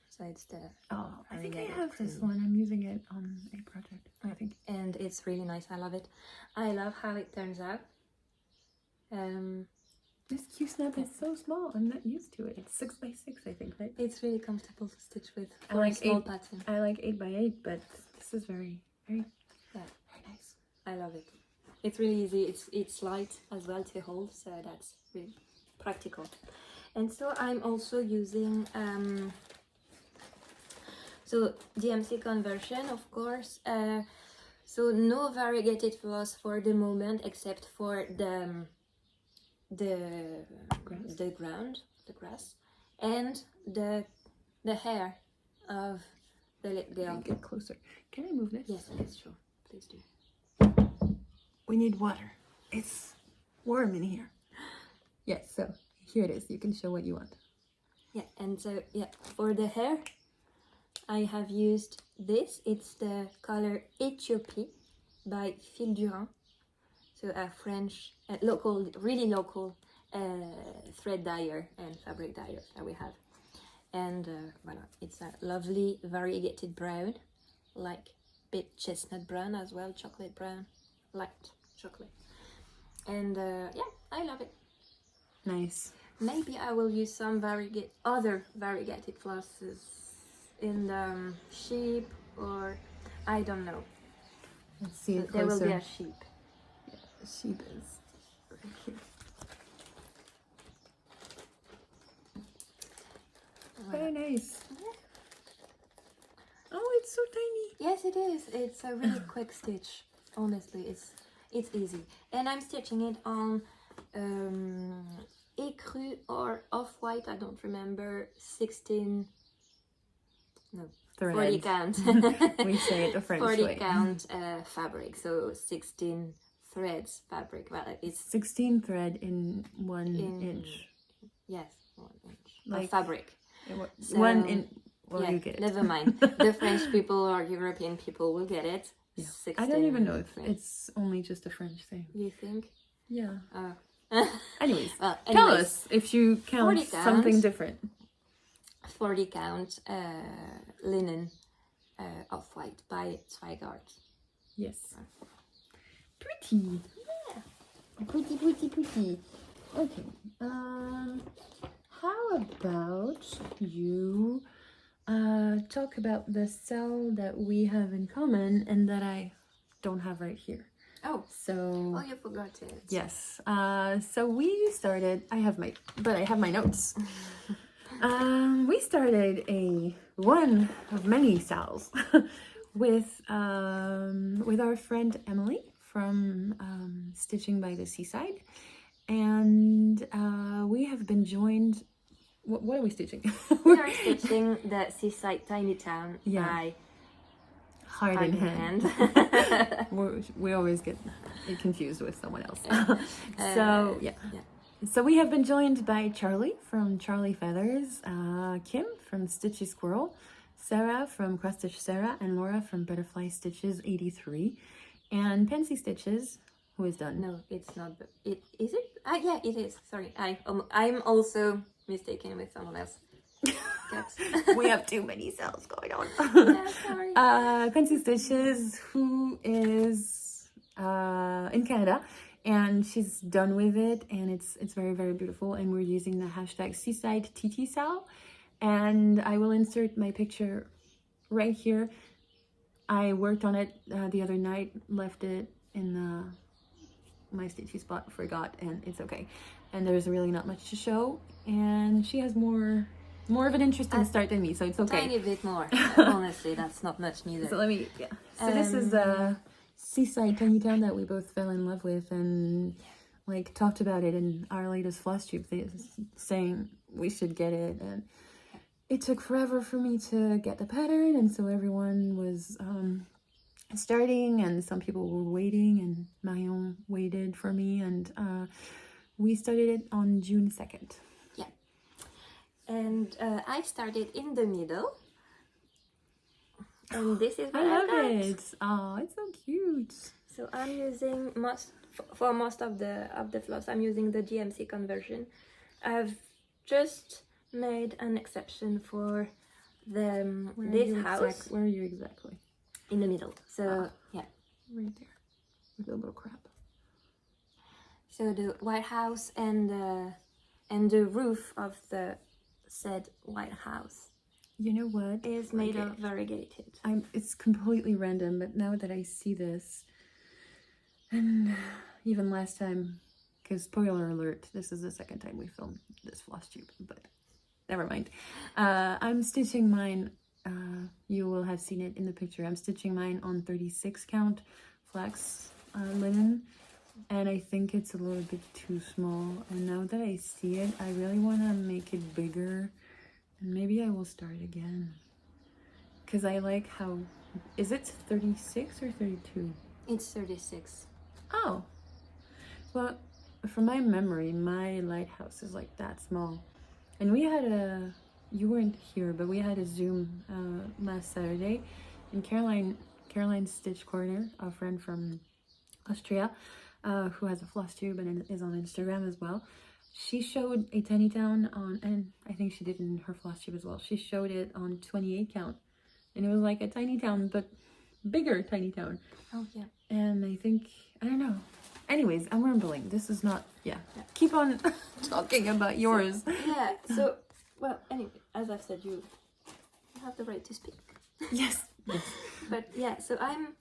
So it's the... Oh, I think I have this one. I'm using it on a project, I think. And it's really nice. I love it. I love how it turns out. This Q-snap is so small. I'm not used to it. It's 6 by 6, I think, right? It's really comfortable to stitch with I for like a small 8 pattern. I like 8 by 8, but this is very Yeah, very nice. I love it. It's really easy. It's light as well to hold, so that's really practical. And so I'm also using so DMC conversion, of course. So no variegated floss for the moment, except for the grass, and the hair of the little girl. Get closer. Can I move this? Yes, that's true. Please do. We need water. It's warm in here. Yes, so here it is. You can show what you want. Yeah, and so yeah, for the hair, I have used this. It's the color Ethiopie by Fil Durand. So a French, local, really local thread dyer and fabric dyer that we have. And voilà, it's a lovely variegated brown, like bit chestnut brown as well, chocolate brown, light chocolate. And yeah, I love it. Nice. Maybe I will use some other variegated flosses in the sheep, or I don't know. Let's see it There will closer. be a sheep. Yeah, the sheep is right here. Very nice. Oh, it's so tiny. Yes, it is. It's a really quick stitch. Honestly, it's easy. And I'm stitching it on écru or off-white. I don't remember. 16. No. Thread. 40 count. We say it the French 40 way. count fabric. So 16 threads fabric. Well, it's 16 thread in 1 inch. yes, 1 inch Like- of fabric. So, 1 in. Well, yeah, you get it. never mind. The French people or European people will get it. Yeah. 16 I don't even know if threads. it's only just a French thing. You think? Yeah. Well, Anyways, tell anyways, us if you count 40 something count. different. 40 count linen off-white by Zweigart. Yes. Pretty. Yeah. Pretty, pretty, pretty. Okay. How about you talk about the cell that we have in common and that I don't have right here. Oh, So you forgot it. yes. So we started. I have my notes. We started one of many cells with our friend Emily from Stitching by the Seaside, and we have been joined. What are we stitching? We are stitching the Seaside Tiny Town by Heart in Hand. Hand. we always get confused with someone else. So yeah. So we have been joined by Charlie from Charlie Feathers, Kim from Stitchy Squirrel, Sarah from Cross Stitch Sarah, and Laura from Butterfly Stitches 83, and Pensy Stitches, who is done. No, it's not. It is it? Yeah, it is. Sorry, I'm also mistaken with someone else. We have too many cells going on. Yeah, sorry. Pensy Stitches, who is in Canada, and she's done with it, and it's very, very beautiful, and we're using the hashtag Seaside TT cell, and I will insert my picture right here. I worked on it the other night, left it in my stitchy spot, forgot, and it's okay. And there's really not much to show, and she has more of an interesting start than me, so it's okay. Tiny bit more. Honestly, that's not much neither. So let me, So this is the Seaside Tiny Town that we both fell in love with, and like talked about it in our latest Flosstube, saying we should get it, and it took forever for me to get the pattern, and so everyone was starting, and some people were waiting, and Marion waited for me, and we started it on June 2nd. Yeah. And I started in the middle. And this is what I love got. it. Oh, it's so cute. So I'm using for most of the floss, I'm using the GMC conversion. I've just made an exception for this house. Where are you exactly? In the middle. So yeah, Right there. With a little crab. So the White House and the roof of the said White House You know what? is made of variegated. It's completely random, but now that I see this, and even last time, because spoiler alert, this is the second time we filmed this Flosstube, but never mind. I'm stitching mine. You will have seen it in the picture. I'm stitching mine on 36 count flax linen, and I think it's a little bit too small. And now that I see it, I really want to make it bigger, and maybe I will start again. Because I like how... Is it 36 or 32? It's 36. Oh. Well, from my memory, my lighthouse is like that small. And we had a... You weren't here, but we had a Zoom last Saturday. And Caroline's Stitch Corner, a friend from Austria, who has a Flosstube and is on Instagram as well. She showed a tiny town on, and I think she did in her Flosstube as well. She showed it on 28 count. And it was like a tiny town, but bigger tiny town. Oh, yeah. And I think, I don't know. Anyways, I'm rambling. This is not, yeah. Keep on talking about yours. So, well, anyway, as I've said, you have the right to speak. Yes. But yeah, so I'm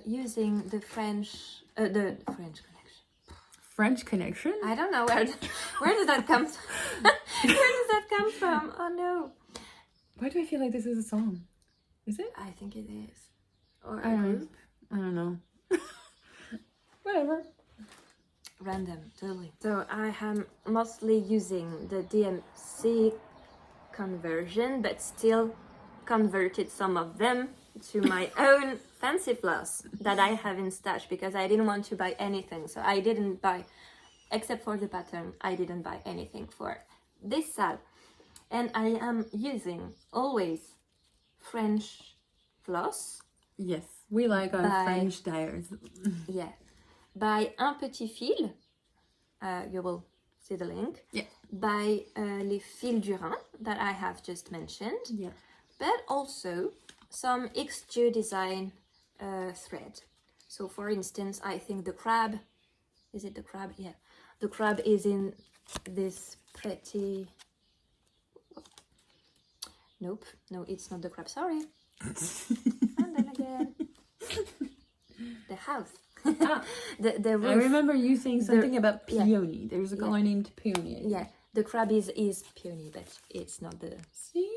using the French Connection. French Connection? I don't know where did that come from? Where does that come from? Oh no. Why do I feel like this is a song? Is it? I think it is. Or I a don't group. I don't know. Whatever. Random, totally. So I am mostly using the DMC conversion, but still converted some of them to my own fancy floss that I have in stash because I didn't want to buy anything. So I didn't buy, except for the pattern, I didn't buy anything for this sale. And I am using always French floss. Yes, we like our French dyers. Yeah. By Un Petit Fil. You will see the link. Yeah. By Les Fils du Rhin that I have just mentioned. Yeah. But also some X2 design thread. So for instance, I think the crab, is it the crab? Yeah. The crab is in this pretty... Nope, no, it's not the crab, sorry. And then again. The house. the roof. I remember you saying something about peony. There's a color named peony. Yeah, the crab is peony, but it's not the... See?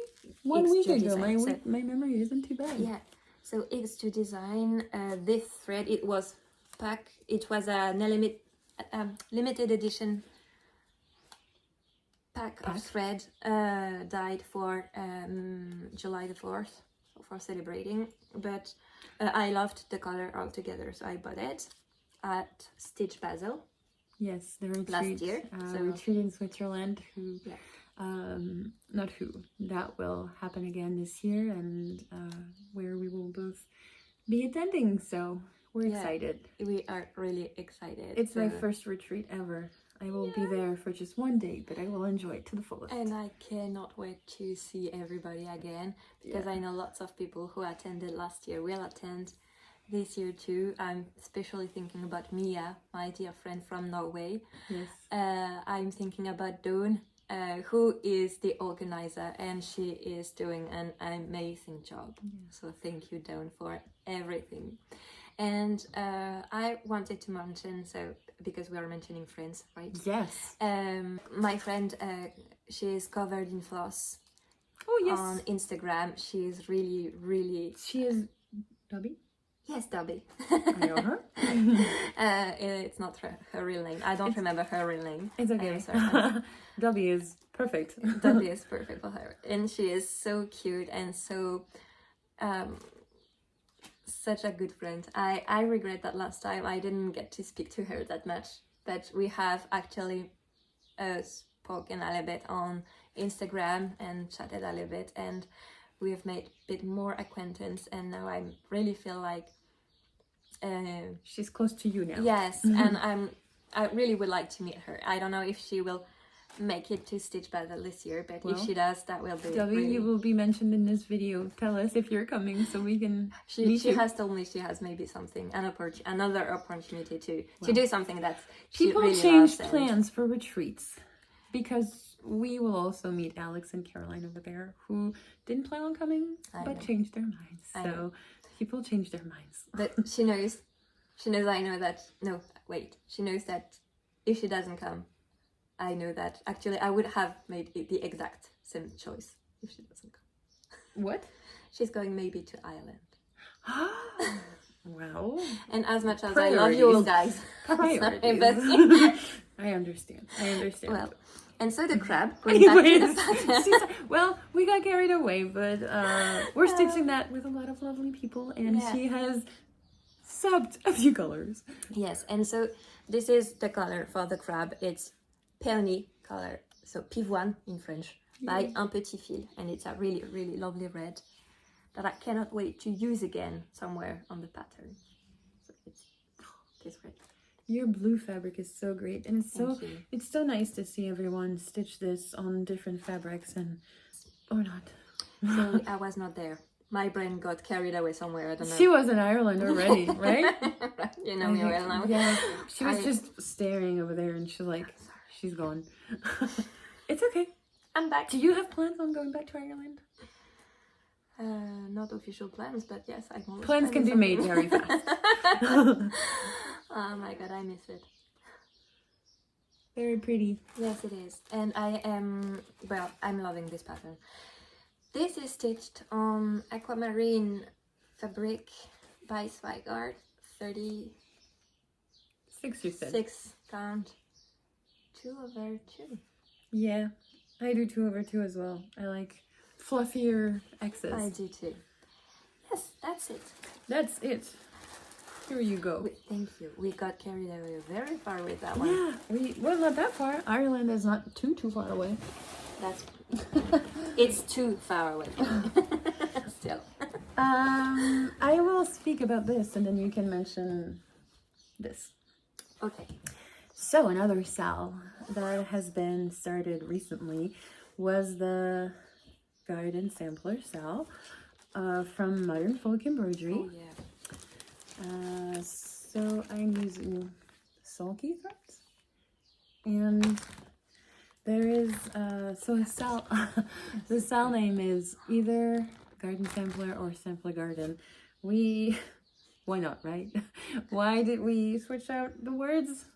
1 week ago, design, my memory isn't too bad. Yeah, so X2 design, this thread, it was a limited edition pack of thread dyed for July the 4th for celebrating, but I loved the color altogether, so I bought it at Stitch Basel. Yes, the retreat last year. Retreat in Switzerland. That will happen again this year, and where we will both be attending. So we're excited. We are really excited. It's my first retreat ever. I will be there for just 1 day, but I will enjoy it to the fullest. And I cannot wait to see everybody again, because I know lots of people who attended last year will attend this year too. I'm especially thinking about Mia, my dear friend from Norway. Yes. I'm thinking about Dawn, who is the organizer, and she is doing an amazing job. So thank you, Dawn, for everything. And I wanted to mention, so because we are mentioning friends, right? Yes. My friend, she is covered in floss. Oh yes. On Instagram, she is really. She is Dobby. Yes, Dobby. I know her. It's not her real name. I don't remember her real name. It's okay. Sorry. Dobby is perfect. Dobby is perfect for her, and she is so cute and so. Such a good friend. I regret that last time I didn't get to speak to her that much, but we have actually spoken a little bit on Instagram and chatted a little bit, and we've made a bit more acquaintance, and now I really feel like she's close to you now. Yes. And I really would like to meet her. I don't know if she will make it to stitch battle this year, but Well, if she does, that will be Debbie, really... you will be mentioned in this video. Tell us if you're coming so we can She has told me she has maybe something, another opportunity to do something that she people really change loves. plans for retreats because we will also meet Alex and Caroline over there who didn't plan on coming but changed their minds. So people change their minds. But she knows I know that. No, wait. She knows that if she doesn't come, I know that actually I would have made the exact same choice if she doesn't come. What? She's going maybe to Ireland. Wow. And as much as I love you all guys, priorities. I understand. Well, and so the crab. Going back to the pattern. Well, we got carried away, but we're stitching that with a lot of lovely people, and she has subbed a few colors. Yes, and so this is the color for the crab. It's peony color, so pivoine in French, by Un Petit Fil, and it's a really, really lovely red that I cannot wait to use again somewhere on the pattern. So it's great. Your blue fabric is so great, and it's so nice to see everyone stitch this on different fabrics or not. So I was not there. My brain got carried away somewhere. I don't know. She was in Ireland already, right? You know me well now. Yeah, she was just staring over there, and she's like, she's gone. It's okay. I'm back. Do you have plans on going back to Ireland? Not official plans, but yes, I can. Plans can be made very fast. Oh my god, I miss it. Very pretty. Yes, it is. And I'm loving this pattern. This is stitched on aquamarine fabric by Zweigart, 36, 6 you said. count, 2/2. Yeah, I do 2/2 as well. I like fluffier X's. I do too. Yes, that's it. That's it. Here you go. Thank you. We got carried away very far with that one. Yeah, we're not that far. Ireland is not too far away. It's too far away. Still. I will speak about this and then you can mention this. Okay. So another SAL that has been started recently was the Garden Sampler SAL from Modern Folk Embroidery. Oh yeah. So I'm using sulky threads, and there is so the SAL name is either Garden Sampler or Sampler Garden. Why not, right? Why did we switch out the words?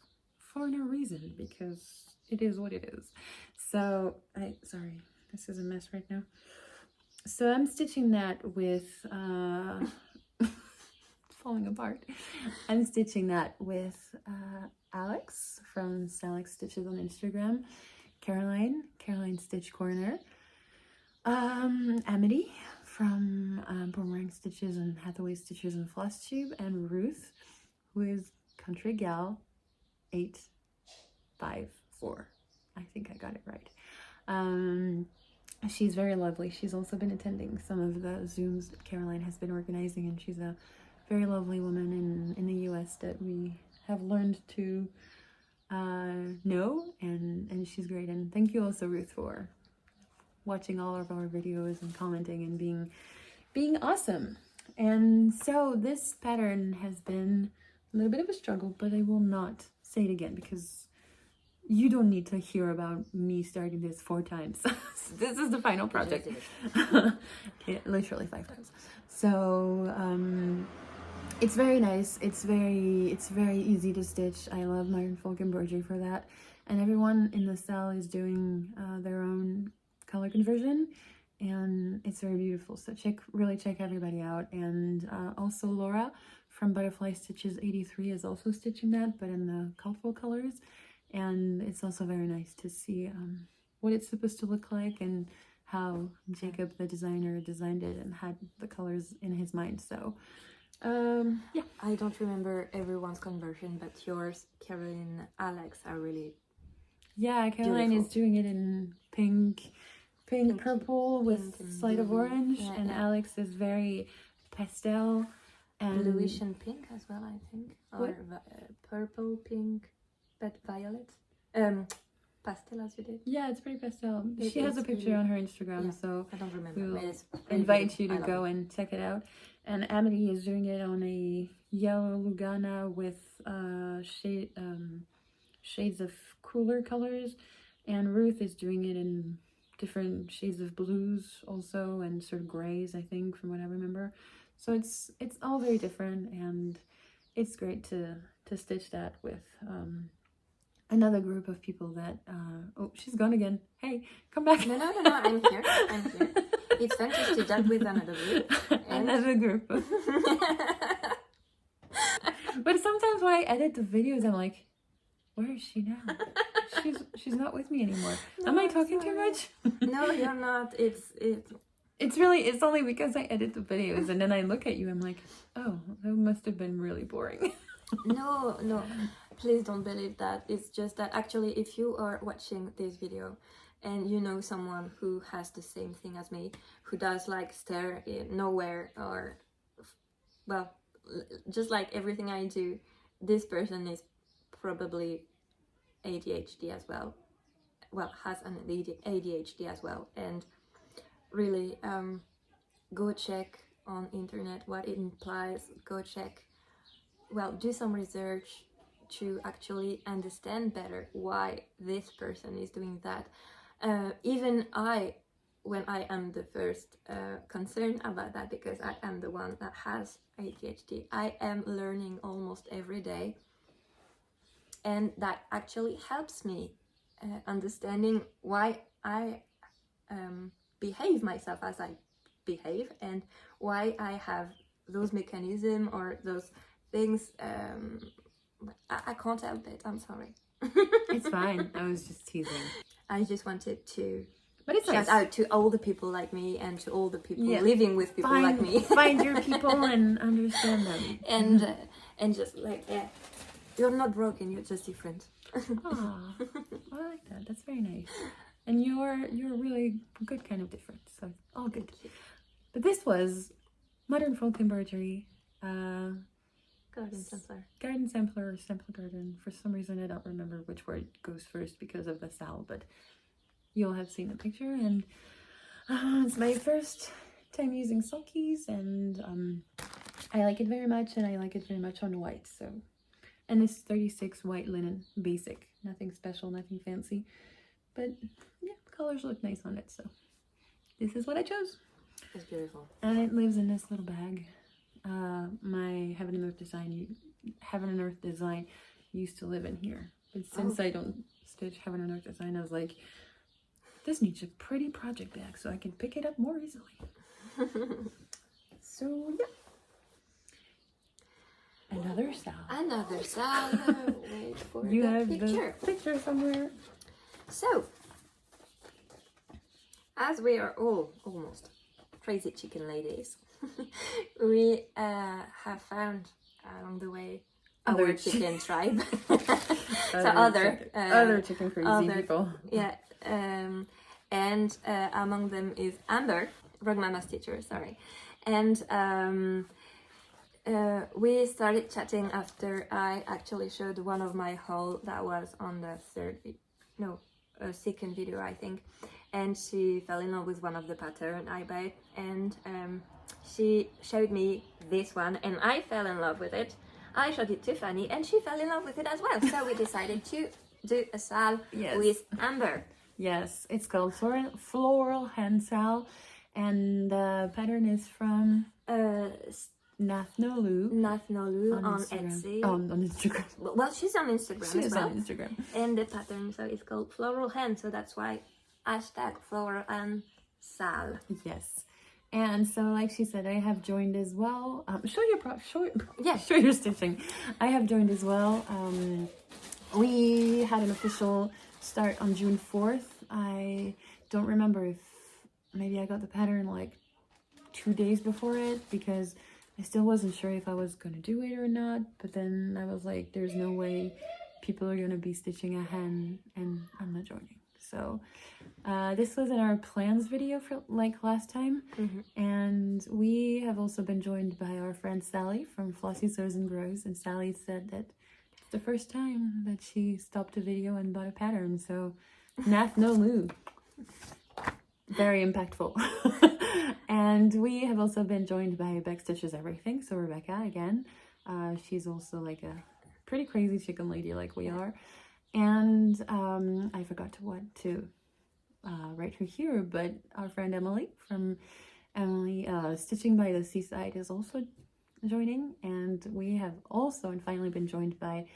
For no reason, because it is what it is. So sorry, this is a mess right now. So I'm stitching that with falling apart. I'm stitching that with Alex from Alex Stitches on Instagram, Caroline Stitch Corner, Amity from Boomerang Stitches and Hathaway Stitches and Flosstube, and Ruth, who is Country Gal 854. I think I got it right. She's very lovely. She's also been attending some of the Zooms that Caroline has been organizing, and she's a very lovely woman in the US that we have learned to know, and she's great. And thank you also, Ruth, for watching all of our videos and commenting and being awesome. And so this pattern has been a little bit of a struggle, but I will not say it again because you don't need to hear about me starting this 4 times. This is the final project. Yeah, literally 5 times. So it's very nice. It's very easy to stitch. I love Modern Folk Embroidery for that. And everyone in the SAL is doing their own color conversion, and it's very beautiful. So really check everybody out. And also Laura from Butterfly Stitches 83 is also stitching that, but in the colorful colors. And it's also very nice to see what it's supposed to look like and how Jacob, the designer, designed it and had the colors in his mind. So yeah, I don't remember everyone's conversion, but yours, Caroline, Alex are really Caroline beautiful. Is doing it in pink purple with slight of orange, and Alex is very pastel and bluish and pink as well, I think, or purple, pink, but violet, pastel as you did. Yeah, it's pretty pastel. It She has a is picture really- on her Instagram, yeah, so I don't remember. we'll but it's really invite good. you to I love go it. and check it out. And Amity is doing it on a yellow Lugana with shades of cooler colors, and Ruth is doing it in different shades of blues also, and sort of grays, I think, from what I remember. So it's all very different, and it's great to stitch that with another group of people that oh, she's gone again. Hey, come back. No, I'm here. It's fun to stitch that with another group. Another group. But sometimes when I edit the videos, I'm like, where is she now? She's not with me anymore. No, Am I I'm talking too sorry. much? No, you're not. It's only because I edit the videos and then I look at you, I'm like, oh, that must have been really boring. No, please don't believe that. It's just that actually, if you are watching this video and you know someone who has the same thing as me, who does like stare nowhere, or well, just like everything I do, this person is probably ADHD as well. Well, has an ADHD as well, and really go check on internet what it implies. Go check, well, do some research to actually understand better why this person is doing that. Even I, when I am the first concerned about that, because I am the one that has ADHD, I am learning almost every day, and that actually helps me understanding why I behave myself as I behave, and why I have those mechanisms or those things. I can't help it. I'm sorry. It's fine. I was just teasing. I just wanted to But it's shout nice. out to all the people like me, and to all the people Yeah. living with people like me. Find your people and understand them. and just like, yeah, you're not broken. You're just different. Aw, I like that. That's very nice. And you're really good kind of different. So all good. But this was Modern Folk Embroidery. Garden sampler. Garden sampler or sample garden. For some reason I don't remember which word goes first because of the Sal, but you'll have seen the picture, and it's my first time using sulkies, and I like it very much, and I like it very much on white. So, and it's 36 white linen, basic, nothing special, nothing fancy, but yeah, colors look nice on it. So this is what I chose. It's beautiful. And it lives in this little bag. My Heaven and Earth design used to live in here, but since I don't stitch Heaven and Earth design, I was like, this needs a pretty project bag so I can pick it up more easily. So yeah, another Sal. Wait for You the have picture. the picture somewhere. So, as we are all almost crazy chicken ladies, we have found along the way our chicken tribe. Other chicken crazy people. Yeah, and among them is Amber, Rogue Mama Stitcher, sorry. And we started chatting after I actually showed one of my haul that was on the second video, I think. And she fell in love with one of the pattern I bought, and she showed me this one, and I fell in love with it. I showed it to Fanny, and she fell in love with it as well. So we decided to do a Sal with Amber. Yes, it's called Floral Hand Sal, and the pattern is from Nathnolu on Instagram. Etsy. On Instagram. Well, she's on Instagram She's as well. on Instagram. And the pattern, so it's called Floral Hand, so that's why #Floral and Sal. Yes. And so, like she said, I have joined as well. Show your stitching. I have joined as well. We had an official start on June 4th. I don't remember if maybe I got the pattern like 2 days before it, because I still wasn't sure if I was going to do it or not. But then I was like, there's no way people are going to be stitching a hen and I'm not joining. So this was in our plans video for like last time. And we have also been joined by our friend Sally from Flossy Sews and Grows, and Sally said that it's the first time that she stopped a video and bought a pattern. So Nath no Lou. Very impactful. And we have also been joined by Beck Stitches Everything. So Rebecca again. She's also like a pretty crazy chicken lady like we are. And I forgot to write her here, but our friend Emily from Emily Stitching by the Seaside is also joining. And we have also and finally been joined by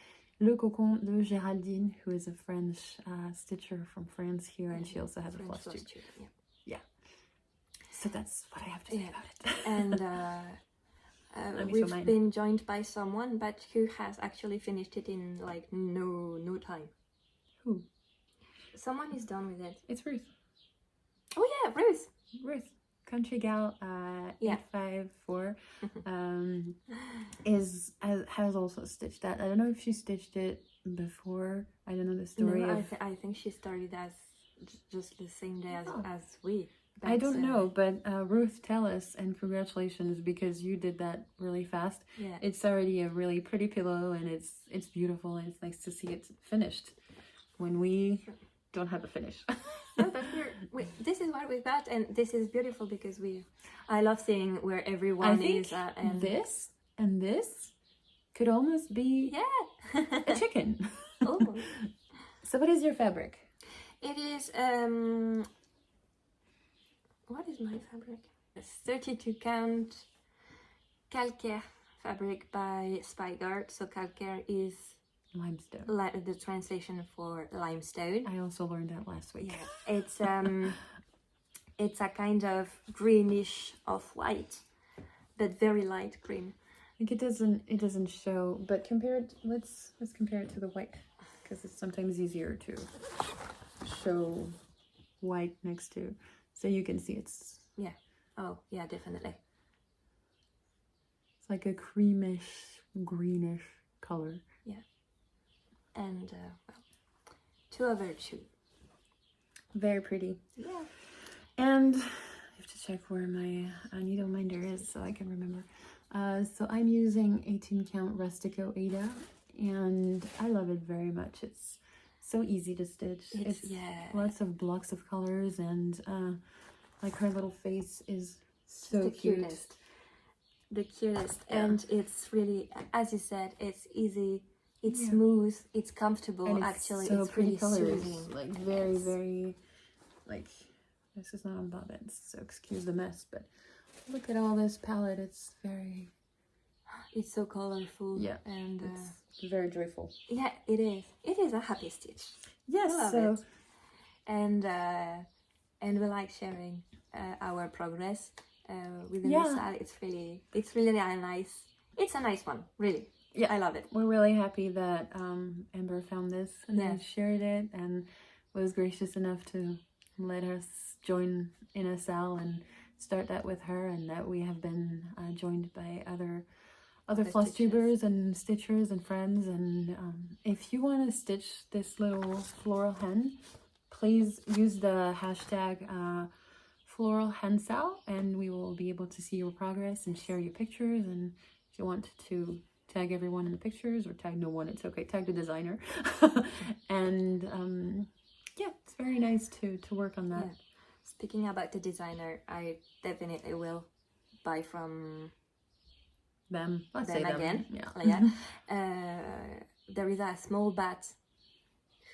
Le Cocon de Géraldine, who is a French stitcher from France here, and she also has a Flosstube. Yeah. So that's what I have to say about it. And we've been joined by someone, but who has actually finished it in like no time. Who? Someone is done with it. It's Ruth. Oh yeah, Ruth. Ruth. Country Gal 854 has also stitched that. I don't know if she stitched it before. I don't know the story. No, I think she started as just the same day as we. I don't know, but Ruth, tell us, and congratulations because you did that really fast. Yeah, it's already a really pretty pillow, and it's beautiful, and it's nice to see it finished when we don't have a finish. No, but this is what we've got, and this is beautiful because I love seeing where everyone is at. And this could almost be a chicken. Oh. So what is your fabric? It is, what is my fabric? It's 32 count calcaire fabric by Spygart. So calcaire is limestone. The translation for limestone. I also learned that last week. Yeah, it's a kind of greenish off-white, but very light green. I think it doesn't show, but let's compare it to the white because it's sometimes easier to show white next to, so you can see it's definitely. It's like a creamish greenish color. Yeah. And two other two. Very pretty. Yeah. And I have to check where my needle minder is so I can remember. So I'm using 18 count Rustico Ada, and I love it very much. It's so easy to stitch. It's lots of blocks of colors, and like her little face is so cute. The cutest. And it's really, as you said, it's easy. It's smooth, it's comfortable, and actually, so it's pretty really colors, soothing. like very, very, like, this is not on bobbins, so excuse the mess, but look at all this palette, it's so colorful. Yeah, and it's very joyful. Yeah, it is a happy stitch. Yes, I love it. And we like sharing our progress with the Seaside. It's really nice. It's a nice one, really. Yeah, I love it. We're really happy that Amber found this and then shared it and was gracious enough to let us join in a cell and start that with her, and that we have been joined by other floss tubers and stitchers and friends. And if you want to stitch this little floral hen, please use the hashtag floral hensal, and we will be able to see your progress and share your pictures. And if you want to tag everyone in the pictures, or tag no one, it's okay, tag the designer. And it's very nice to work on that. Speaking about the designer, I definitely will buy from them. Let's say them again. There is a small bat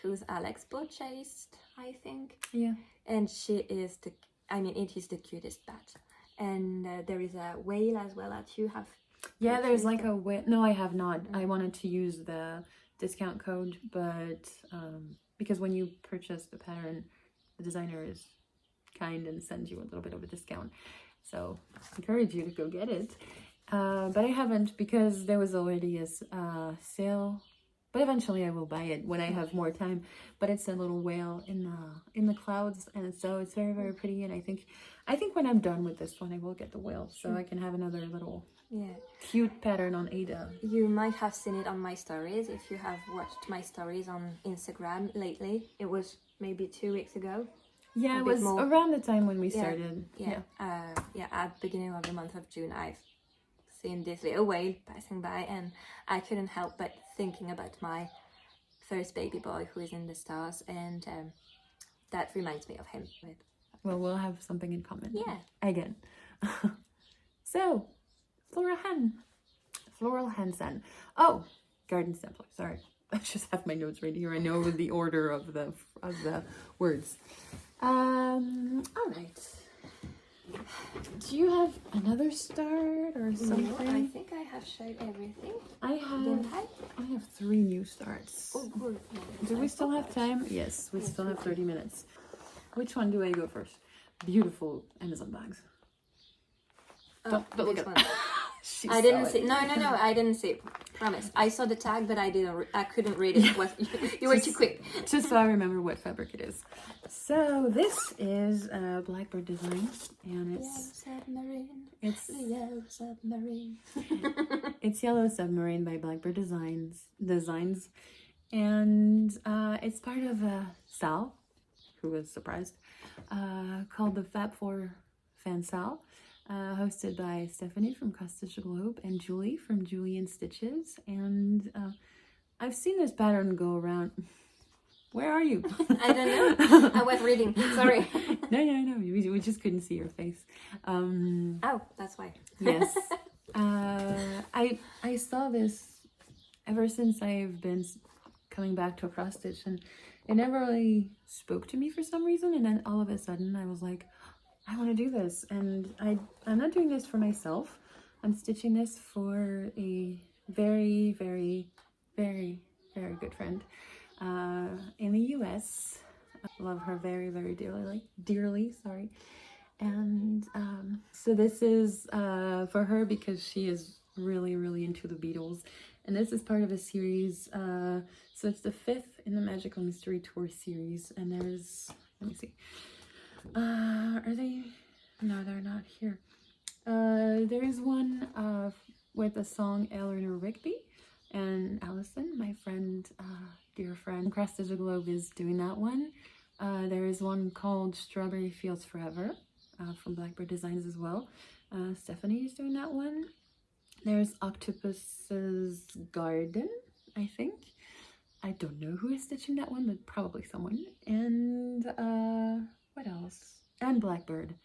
who's Alex purchased, I think. Yeah. And it is the cutest bat. And there is a whale as well that you have. Yeah, there's like a whale. No, I have not. I wanted to use the discount code, but because when you purchase the pattern, the designer is kind and sends you a little bit of a discount. So I encourage you to go get it. But I haven't, because there was already a sale. But eventually I will buy it when I have more time. But it's a little whale in the clouds, and so it's very, very pretty. And I think when I'm done with this one, I will get the whale, so I can have another little cute pattern on Ada. You might have seen it on my stories if you have watched my stories on Instagram lately. It was maybe 2 weeks ago. Yeah, it was around the time when we started. At the beginning of the month of June, I've seen this little whale passing by, and I couldn't help but thinking about my first baby boy who is in the stars, and that reminds me of him. Well, we'll have something in common. Yeah. Again. So, Floral Hansen. Oh, garden sampler. Sorry. I just have my notes right here. I know the order of the words. All right. Do you have another start or something? No, I think I have showed everything. I have 3 new starts. Oh, good. Do we still have time? Yes, we still have 30 minutes. Which one do I go first? Beautiful Amazon bags. Don't look at it. I didn't see. No, I didn't see. Promise. I saw the tag, but I couldn't read it. You were too quick. Just so I remember what fabric it is. So this is Blackbird Designs, and it's Yellow Submarine. It's Yellow Submarine by Blackbird Designs, and it's part of Sal, who was surprised, called the Fab4 Fan Sal. Hosted by Stephanie from Cross Stitch Globe and Julie from Julie and Stitches. And I've seen this pattern go around. Where are you? I don't know. I was reading. Sorry. No. We just couldn't see your face. Oh, that's why. Yes. I saw this ever since I've been coming back to a cross stitch, and it never really spoke to me for some reason. And then all of a sudden I was like, I want to do this, and I'm not doing this for myself. I'm stitching this for a very, very, very, very good friend in the US. I love her very, very dearly, sorry. And so this is for her because she is really, really into the Beatles. And this is part of a series. So it's the 5th in the Magical Mystery Tour series. And there's, let me see. Are they? No, they're not here. There is one with the song Eleanor Rigby, and Allison, my friend, dear friend, Cross Stitch Globe is doing that one. There is one called Strawberry Fields Forever from Blackbird Designs as well. Stephanie is doing that one. There's Octopus's Garden, I think. I don't know who is stitching that one, but probably someone. And what else? And Blackbird.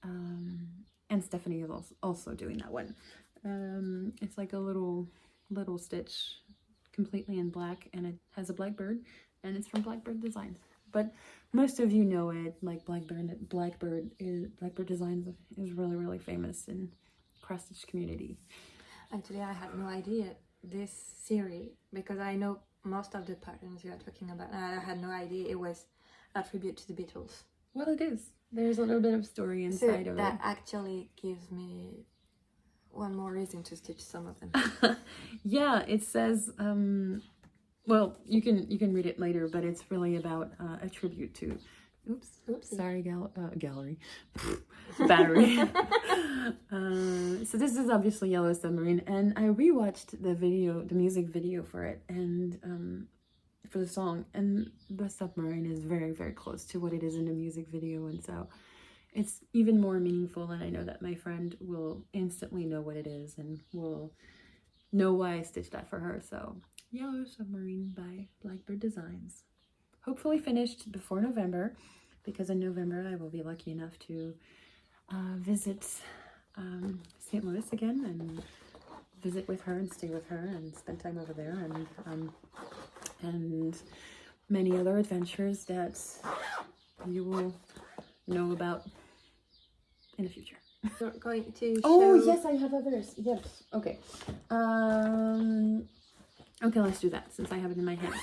And Stephanie is also doing that one. It's like a little stitch completely in black, and it has a blackbird, and it's from Blackbird Designs. But most of you know it, like Blackbird Designs is really, really famous in cross stitch community. Actually, I had no idea this series, because I know most of the patterns you are talking about, and I had no idea it was a tribute to the Beatles. Well, it is. There's a little bit of story inside of it. That actually gives me one more reason to stitch some of them. Yeah, it says, well, you can read it later, but it's really about a tribute to, sorry, gallery, battery. So this is obviously Yellow Submarine, and I rewatched the music video for it, and for the song, and the submarine is very, very close to what it is in the music video, and so it's even more meaningful, and I know that my friend will instantly know what it is and will know why I stitched that for her. So Yellow Submarine by Blackbird Designs. Hopefully finished before November, because in November I will be lucky enough to visit St. Louis again and visit with her and stay with her and spend time over there, and many other adventures that you will know about in the future. You're going to show... Oh, yes, I have others. Yes. Okay. Okay, let's do that since I have it in my hand.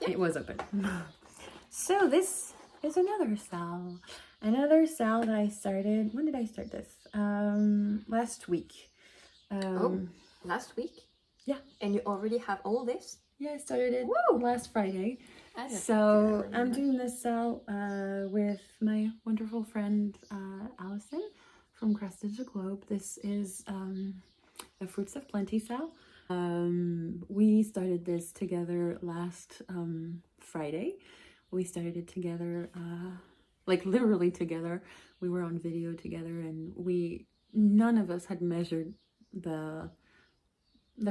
It was open. So this is another Sal. Another Sal that I started... When did I start this? Last week. Last week? Yeah. And you already have all this? Yeah, I started it last Friday. So I'm doing this Sal with my wonderful friend Allison from Cross Stitch Globe. This is the Fruits of Plenty Sal. We started this together last Friday. We started it together, like literally together. We were on video together, and none of us had measured the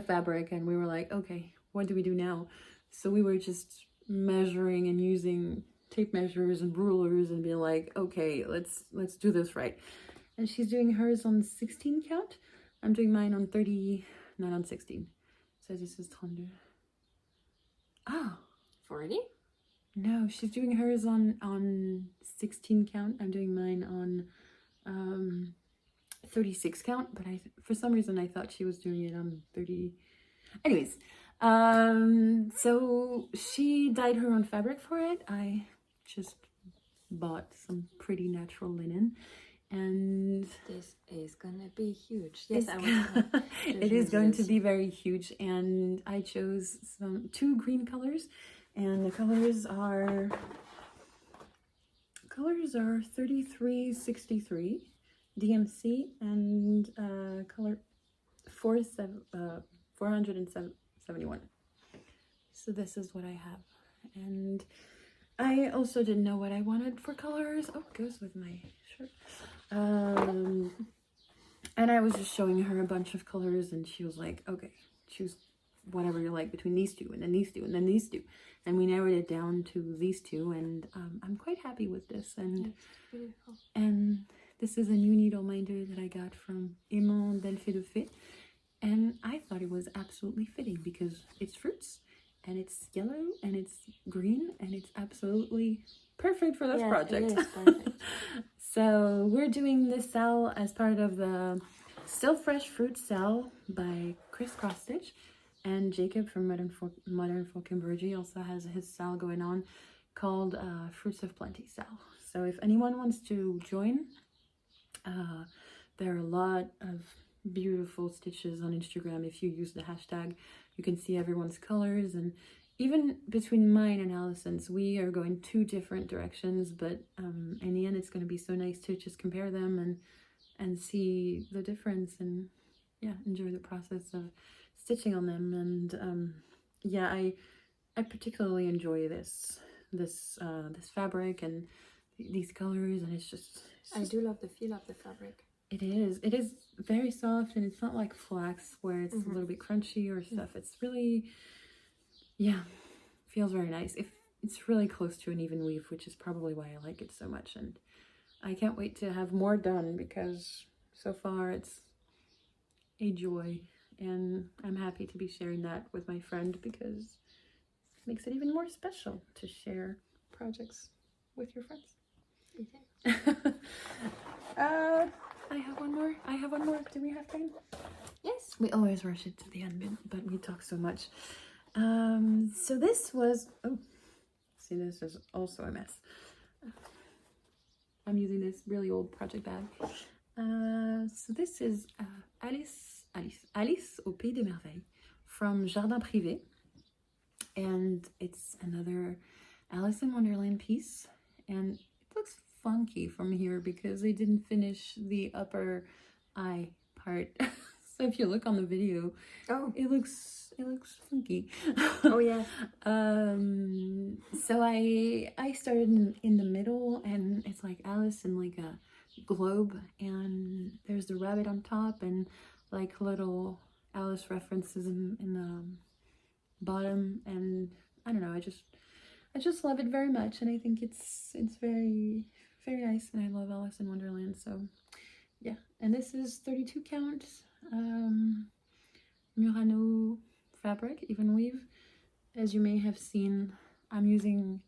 fabric, and we were like, okay, what do we do now? So we were just measuring and using tape measures and rulers and be like, okay, let's do this right. And she's doing hers on 16 count. I'm doing mine on 30, not on 16. So this is 32. Oh. 40? No, she's doing hers on 16 count. I'm doing mine on 36 count, but for some reason I thought she was doing it on 30. Anyways, so she dyed her own fabric for it. I just bought some pretty natural linen, and this is gonna be huge. Yes, it is going to be very huge, and I chose two green colors, and the colors are 3363 DMC and color 471. So this is what I have, and I also didn't know what I wanted for colors. Oh, it goes with my shirt. And I was just showing her a bunch of colors, and she was like, okay, choose whatever you like between these two, and then these two, and then these two. And we narrowed it down to these two, and I'm quite happy with this. And beautiful. And this is a new needle minder that I got from Aimant d'Elfé de Fée. And I thought it was absolutely fitting because it's fruits, and it's yellow, and it's green, and it's absolutely perfect for this project. It is perfect. So we're doing this sale as part of the Still Fresh Fruit sale by Chris Cross Stitch, and Jacob from Modern Folk Embroidery also has his sale going on called Fruits of Plenty sale. So if anyone wants to join, there are a lot of beautiful stitches on Instagram. If you use the hashtag, you can see everyone's colors, and even between mine and Allison's, we are going two different directions, but in the end it's going to be so nice to just compare them and see the difference, and yeah, enjoy the process of stitching on them. And yeah, I particularly enjoy this fabric and these colors, and it's just I do love the feel of the fabric. It is very soft, and it's not like flax where it's a little bit crunchy or stuff. It's really, yeah, feels very nice. It's really close to an even weave, which is probably why I like it so much. And I can't wait to have more done, because so far it's a joy, and I'm happy to be sharing that with my friend, because it makes it even more special to share projects with your friends. I have one more. Do we have time? Yes. We always rush it to the end, but we talk so much. So this was, oh, see, this is also a mess. I'm using this really old project bag. So this is Alice au Pays des Merveilles from Jardin Privé, and it's another Alice in Wonderland piece, and it looks funky from here because they didn't finish the upper eye part. So if you look on the video, it looks funky. Oh yeah. So I started in the middle, and it's like Alice in like a globe, and there's the rabbit on top, and like little Alice references in the bottom, and I don't know, I just love it very much, and I think it's very, very nice, and I love Alice in Wonderland. So yeah, and this is 32 count Murano fabric, even weave. As you may have seen, I'm using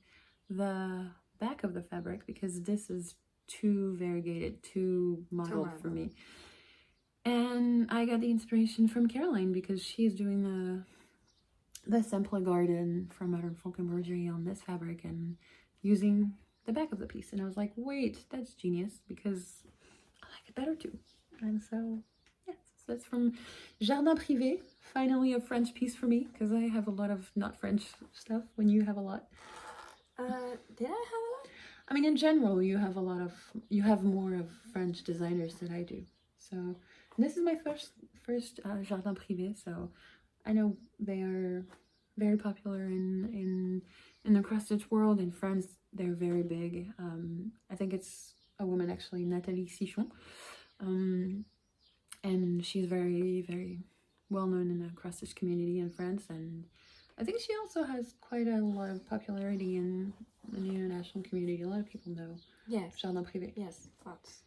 the back of the fabric because this is too variegated, too modeled for me. And I got the inspiration from Caroline because she's doing the Simple Garden from Modern Folk Embroidery on this fabric and using the back of the piece. And I was like, wait, that's genius, because I like it better too. And so, yeah, so that's from Jardin Privé. Finally a French piece for me, because I have a lot of not French stuff when you have a lot. Did I have a lot? I mean, in general, you have more of French designers than I do. So, and this is my first Jardin Privé, so I know they are very popular in the cross-stitch world. In France, they're very big. I think it's a woman, actually, Nathalie Sichon, and she's very, very well known in the cross-stitch community in France. And I think she also has quite a lot of popularity in the international community. A lot of people know Yes. Jardin Privé. Yes, lots.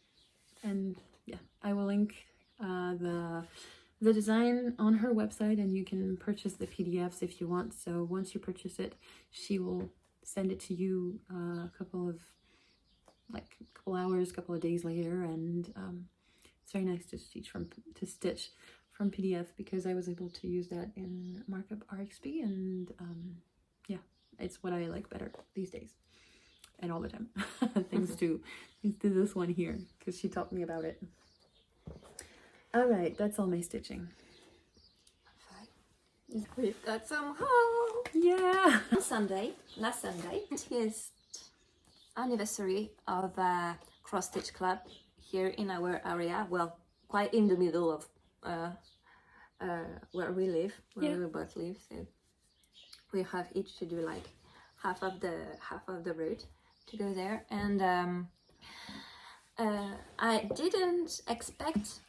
And yeah, I will link the design on her website, and you can purchase the PDFs if you want. So once you purchase it, she will send it to you a couple hours, couple of days later, and it's very nice to stitch from PDF, because I was able to use that in Markup RXP, and yeah, it's what I like better these days and all the time. thanks to this one here, because she taught me about it. All right, that's all my stitching. We've got some haul. Yeah. Last Sunday, it is anniversary of a cross stitch club here in our area. Well, quite in the middle of where we live, where we both live. So we have each to do like half of the route to go there, and I didn't expect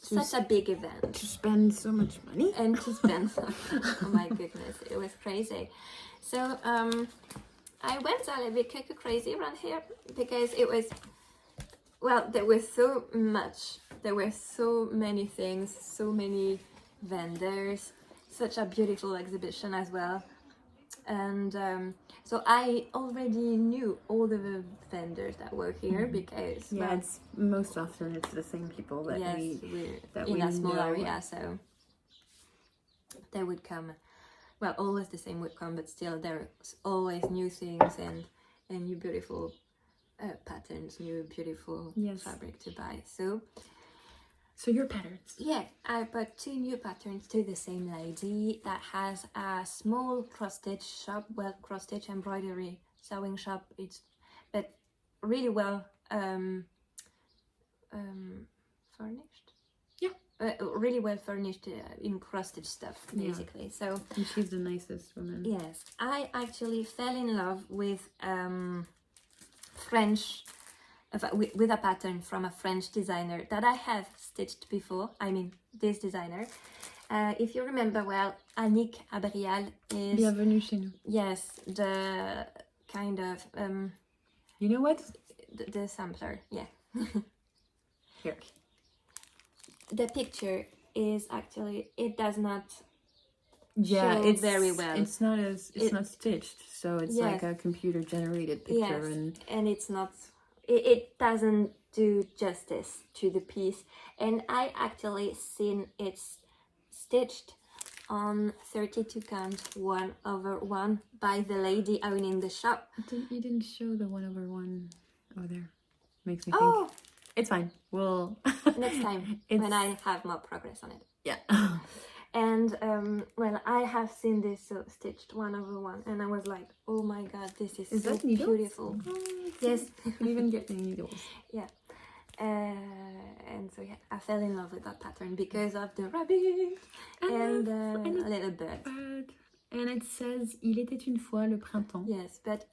such a big event. To spend so much money. And to spend oh my goodness, it was crazy. So I went a little bit cuckoo crazy around here, because it was, well, there was so much. There were so many things, so many vendors, such a beautiful exhibition as well. And so I already knew all the vendors that were here, because it's most often it's the same people that we're in a small area, so they would come. Well, always the same would come, but still there's always new things and new beautiful patterns, new beautiful fabric to buy. So your patterns. Yeah, I bought 2 new patterns to the same lady that has a small cross-stitch shop, well, cross-stitch embroidery sewing shop. It's but really well furnished. Yeah, really well furnished in cross-stitch stuff, basically. So and she's the nicest woman. Yes, I actually fell in love with French. With a pattern from a French designer that I have stitched before. I mean, this designer. If you remember well, Annick Abrial is... Bienvenue chez nous. Yes, the kind of... you know what? The sampler, yeah. Here. The picture is actually... It does not show it's very well. It's not stitched, so it's like a computer-generated picture. Yes, and it's not... It doesn't do justice to the piece, and I actually seen it's stitched on 32 count 1/1 by the lady owning the shop. You didn't show the 1/1 over there. Makes me think. It's fine. We'll next time when I have more progress on it. Yeah. And well, I have seen this stitched 1/1, and I was like, oh my god, this is so beautiful. Yes, you even get the needles. Yeah. And so yeah, I fell in love with that pattern because of the rabbit and a little bird. And it says, il était une fois le printemps. Yes, but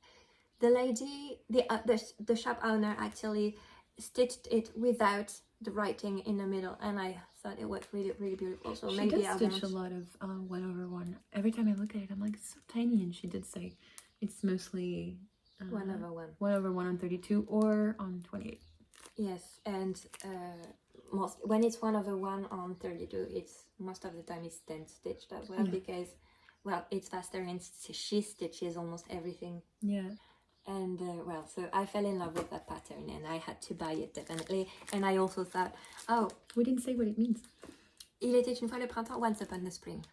the lady, the shop owner actually stitched it without the writing in the middle, and I thought it was really, really beautiful. So she did stitch a lot of 1/1. Every time I look at it, I'm like, it's so tiny, and she did say it's mostly 1/1. 1/1 on 32 or on 28. Yes, and when it's 1/1 on 32, it's most of the time it's 10 stitched as well, because well, it's faster, and she stitches almost everything. Yeah. And well, so I fell in love with that pattern, and I had to buy it definitely. And I also thought, oh, we didn't say what it means. Il était une fois le printemps, once upon the spring.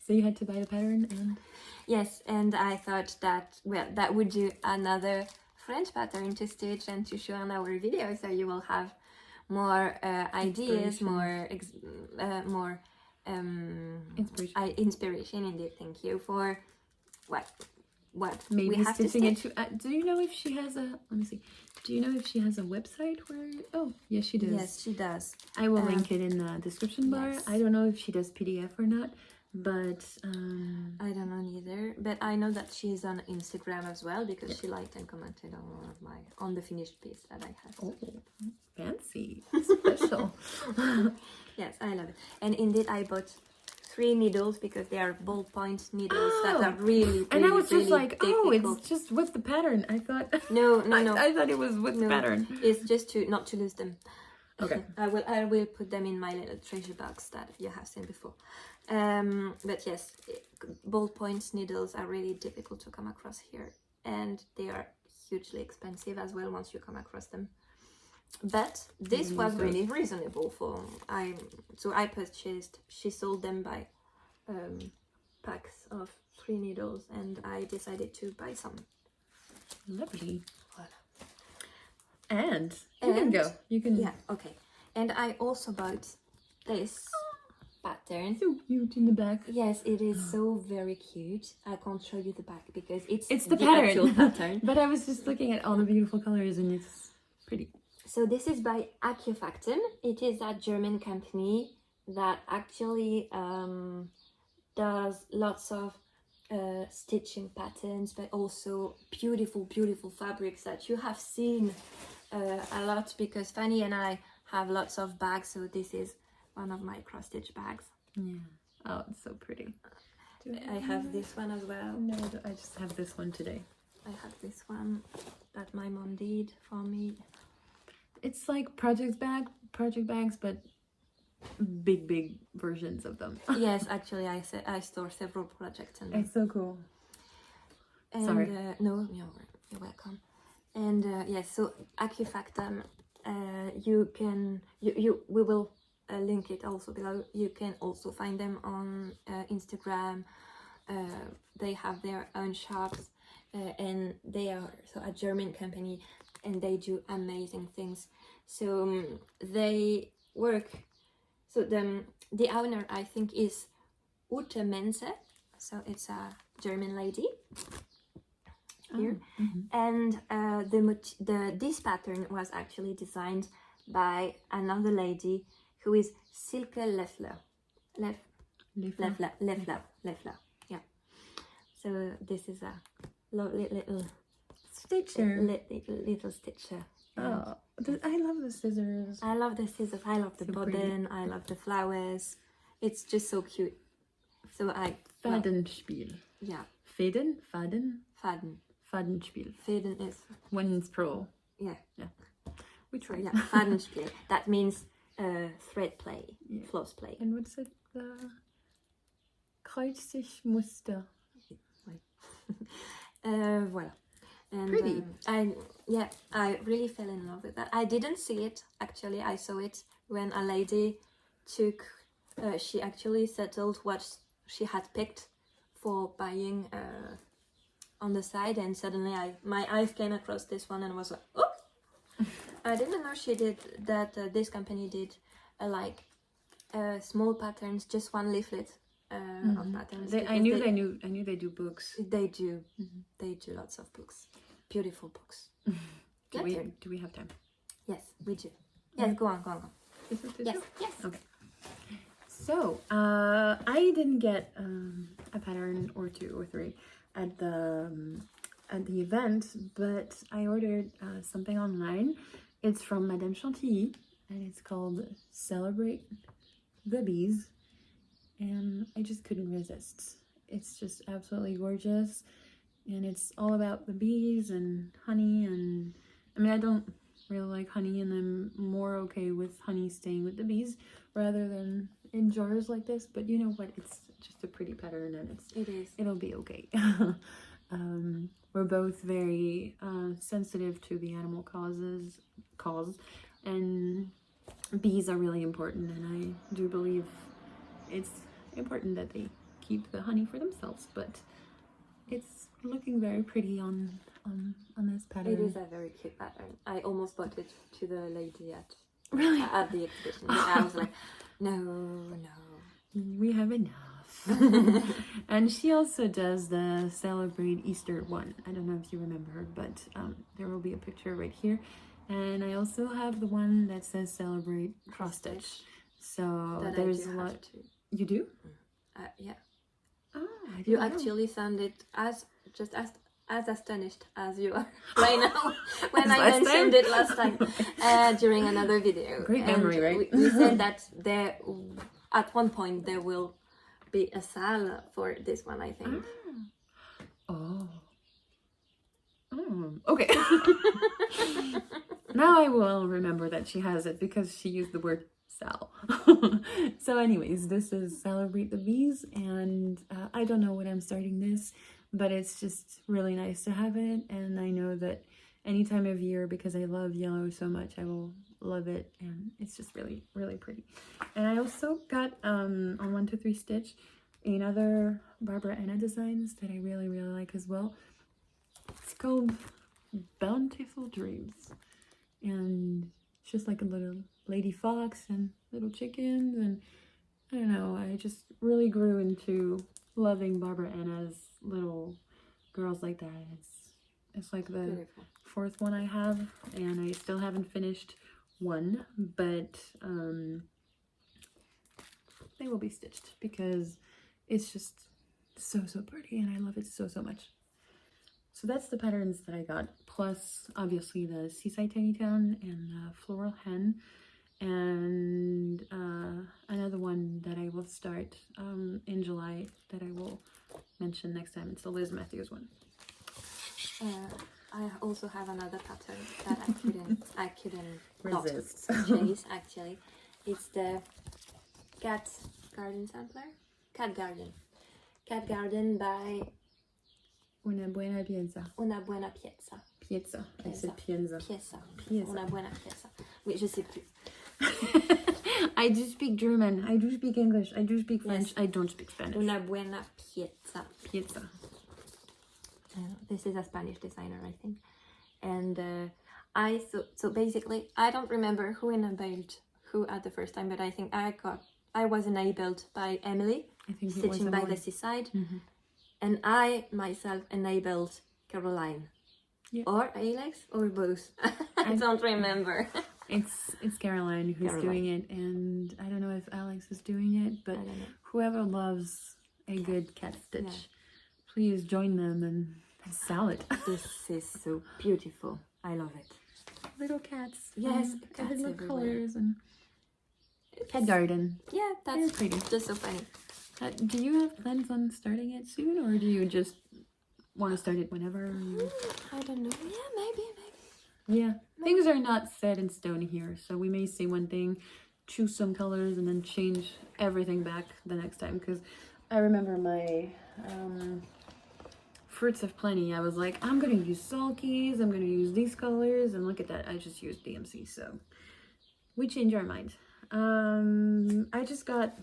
So you had to buy the pattern, and yes, and I thought that, well, that would do another French pattern to stitch and to show on our video, so you will have more ideas, more inspiration indeed. Thank you for what maybe we have stitching to stitch. it to. Do you know if she has a? Let me see. Do you know if she has a website where? Oh, yes, she does. Yes, she does. I will link it in the description bar. Yes. I don't know if she does PDF or not, but I don't know neither. But I know that she's on Instagram as well, because she liked and commented on one of on the finished piece that I have. Oh, fancy, special. Yes, I love it. And indeed, I bought 3 needles because they are ballpoint needles that are really, and I was just really like, oh, difficult. it's just with the pattern. I thought No. I thought it was with the pattern. It's just to not to lose them. Okay. I will put them in my little treasure box that you have seen before. But yes, ballpoint needles are really difficult to come across here, and they are hugely expensive as well once you come across them. But this was really reasonable so I purchased. She sold them by packs of 3 needles, and I decided to buy some. Lovely. And you can go. You can. Yeah. Okay. And I also bought this pattern. So cute in the back. Yes, it is so very cute. I can't show you the back because it's the pattern. actual pattern. But I was just looking at all the beautiful colors, and it's pretty. So this is by Akifakten. It is a German company that actually does lots of stitching patterns, but also beautiful fabrics that you have seen a lot, because Fanny and I have lots of bags. So this is one of my cross stitch bags. Yeah. Oh, it's so pretty. I have this one as well. No, I just have this one today. I have this one that my mom did for me. It's like project bags, but big versions of them. Yes, actually, I store several projects in them. It's so cool. And, Sorry. No, you're welcome. And yes, so Akifakten, we will link it also below. You can also find them on Instagram. They have their own shops, and they are a German company, and they do amazing things. So they work. So the owner, I think, is Ute Menze. So it's a German lady here. Oh, mm-hmm. And this pattern was actually designed by another lady who is Silke Leffler. Leffler. Yeah. So this is a lovely little stitcher. Little stitcher. Oh, I love the scissors. I love the scissors. I love the button. I love the flowers. It's just so cute. So Fadenspiel. Yeah. Faden. Fadenspiel. Faden is when it's pro. Yeah. We try. Yeah. Fadenspiel. That means thread play, floss play. And what's it? Kreuzigmuster. Voilà. And, pretty. I really fell in love with that. I didn't see it actually. I saw it when a lady she actually settled what she had picked for buying on the side, and suddenly my eyes came across this one and was like, oh! I didn't know she did that. This company did small patterns, just one leaflet of patterns. I knew they do books. They do. Mm-hmm. They do lots of books. Beautiful books. Do we have time? Yes, we do. Yes, go on. Is it this Yes, one? yes. Okay. So, I didn't get a pattern or 2 or 3 at the event, but I ordered something online. It's from Madame Chantilly, and it's called Celebrate the Bees, and I just couldn't resist. It's just absolutely gorgeous, and it's all about the bees and honey, and I mean, I don't really like honey, and I'm more okay with honey staying with the bees rather than in jars like this, but you know what, it's just a pretty pattern, and it'll be okay. We're both very sensitive to the animal cause, and bees are really important, and I do believe it's important that they keep the honey for themselves, but it's looking very pretty on this pattern. It is a very cute pattern. I almost bought it to the lady at the exhibition. I was like, no, we have enough. And she also does the Celebrate Easter one. I don't know if you remember her, but there will be a picture right here. And I also have the one that says Celebrate Cross Stitch. So that there's a lot. You do? Yeah. Oh, you actually sounded as astonished as you are right now when I mentioned it last time during another video. Great memory, right? We said that at one point there will be a sal for this one, I think. Oh. Okay. Now I will remember that she has it because she used the word sal. So anyways, this is Celebrate the Bees, and I don't know when I'm starting this, but it's just really nice to have it, and I know that any time of year, because I love yellow so much, I will love it, and it's just really, really pretty. And I also got on 123 Stitch another Barbara Anna designs that I really, really like as well. It's called Bountiful Dreams, and it's just like a little lady fox and little chickens, and I don't know, I just really grew into loving Barbara Anna's little girls like that. It's like the Beautiful. fourth one I have, and I still haven't finished one, but they will be stitched because it's just so pretty, and I love it so much. So that's the patterns that I got, plus obviously the Seaside Tiny Town and the Floral Hen, and another one that I will start in July that I will mention next time. It's the Liz Matthews one. I also have another pattern that I couldn't resist. not chase, actually. It's the Cat Garden Sampler. Cat Garden by Una buena pieza. Una buena pieza. Pieza. I said pienza. Pieza. Pieza. Una buena pieza. Oui, je sais plus. I do speak German. I do speak English. I do speak French. Yes. I don't speak Spanish. Una buena pieza. Pieza. This is a Spanish designer, I think. And so basically, I don't remember who enabled who at the first time, but I think I was enabled by Emily, I think it was stitching by Emily. the Seaside, Mhm. and I myself enabled Caroline. Yeah. Or Alex, or both. I don't remember. It's Caroline who's doing it, and I don't know if Alex is doing it, but I don't know. whoever loves a good cat stitch, Yeah. please join them and sell it. This is so beautiful. I love it. Little cats. Yes, cats little everywhere. colors and cat garden. Yeah, Very that's pretty. just so funny. Do you have plans on starting it soon, or do you just want to start it whenever? I don't know. Yeah, maybe. Yeah, things are not set in stone here, so we may say one thing, choose some colors, and then change everything back the next time. Because I remember my Fruits of Plenty, I was like, I'm gonna use sulkies, I'm gonna use these colors, and look at that, I just used DMC. So we change our mind. I just got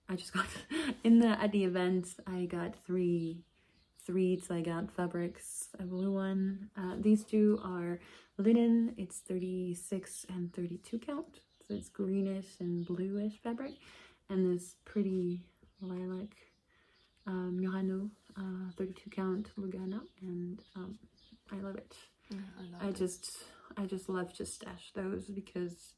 at the event, I got three threads. I got fabrics, a blue one. These two are linen. It's 36 and 32 count, so it's greenish and bluish fabric, and this pretty lilac Murano 32 count Lugana, and I love it. I just love to stash those because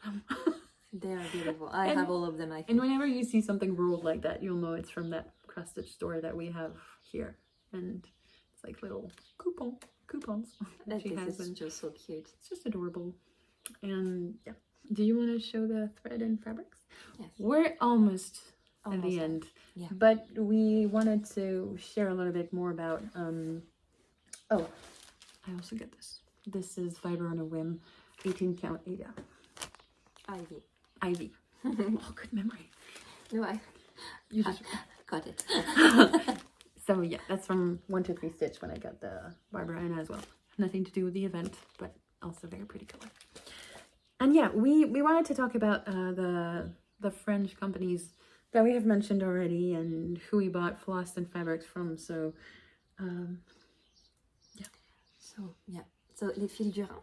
I love them. They are beautiful. I have all of them, I think. And whenever you see something ruled like that, you'll know it's from that cross stitch store that we have here, and it's like little coupons that she has, This is and just so cute. it's just adorable. And yeah, do you want to show the thread and fabrics? Yes. We're almost at the Almost. end, Yeah. but we wanted to share a little bit more about oh, I also get this is Fiber on a Whim 18 count Ada Ivy. Oh, good memory. No, You just got it. So yeah, that's from 123 Stitch when I got the Barbara Anna as well. Nothing to do with the event, but also very pretty color. And yeah, we wanted to talk about the French companies that we have mentioned already and who we bought Floss and fabrics from. So yeah. So les fils Durand.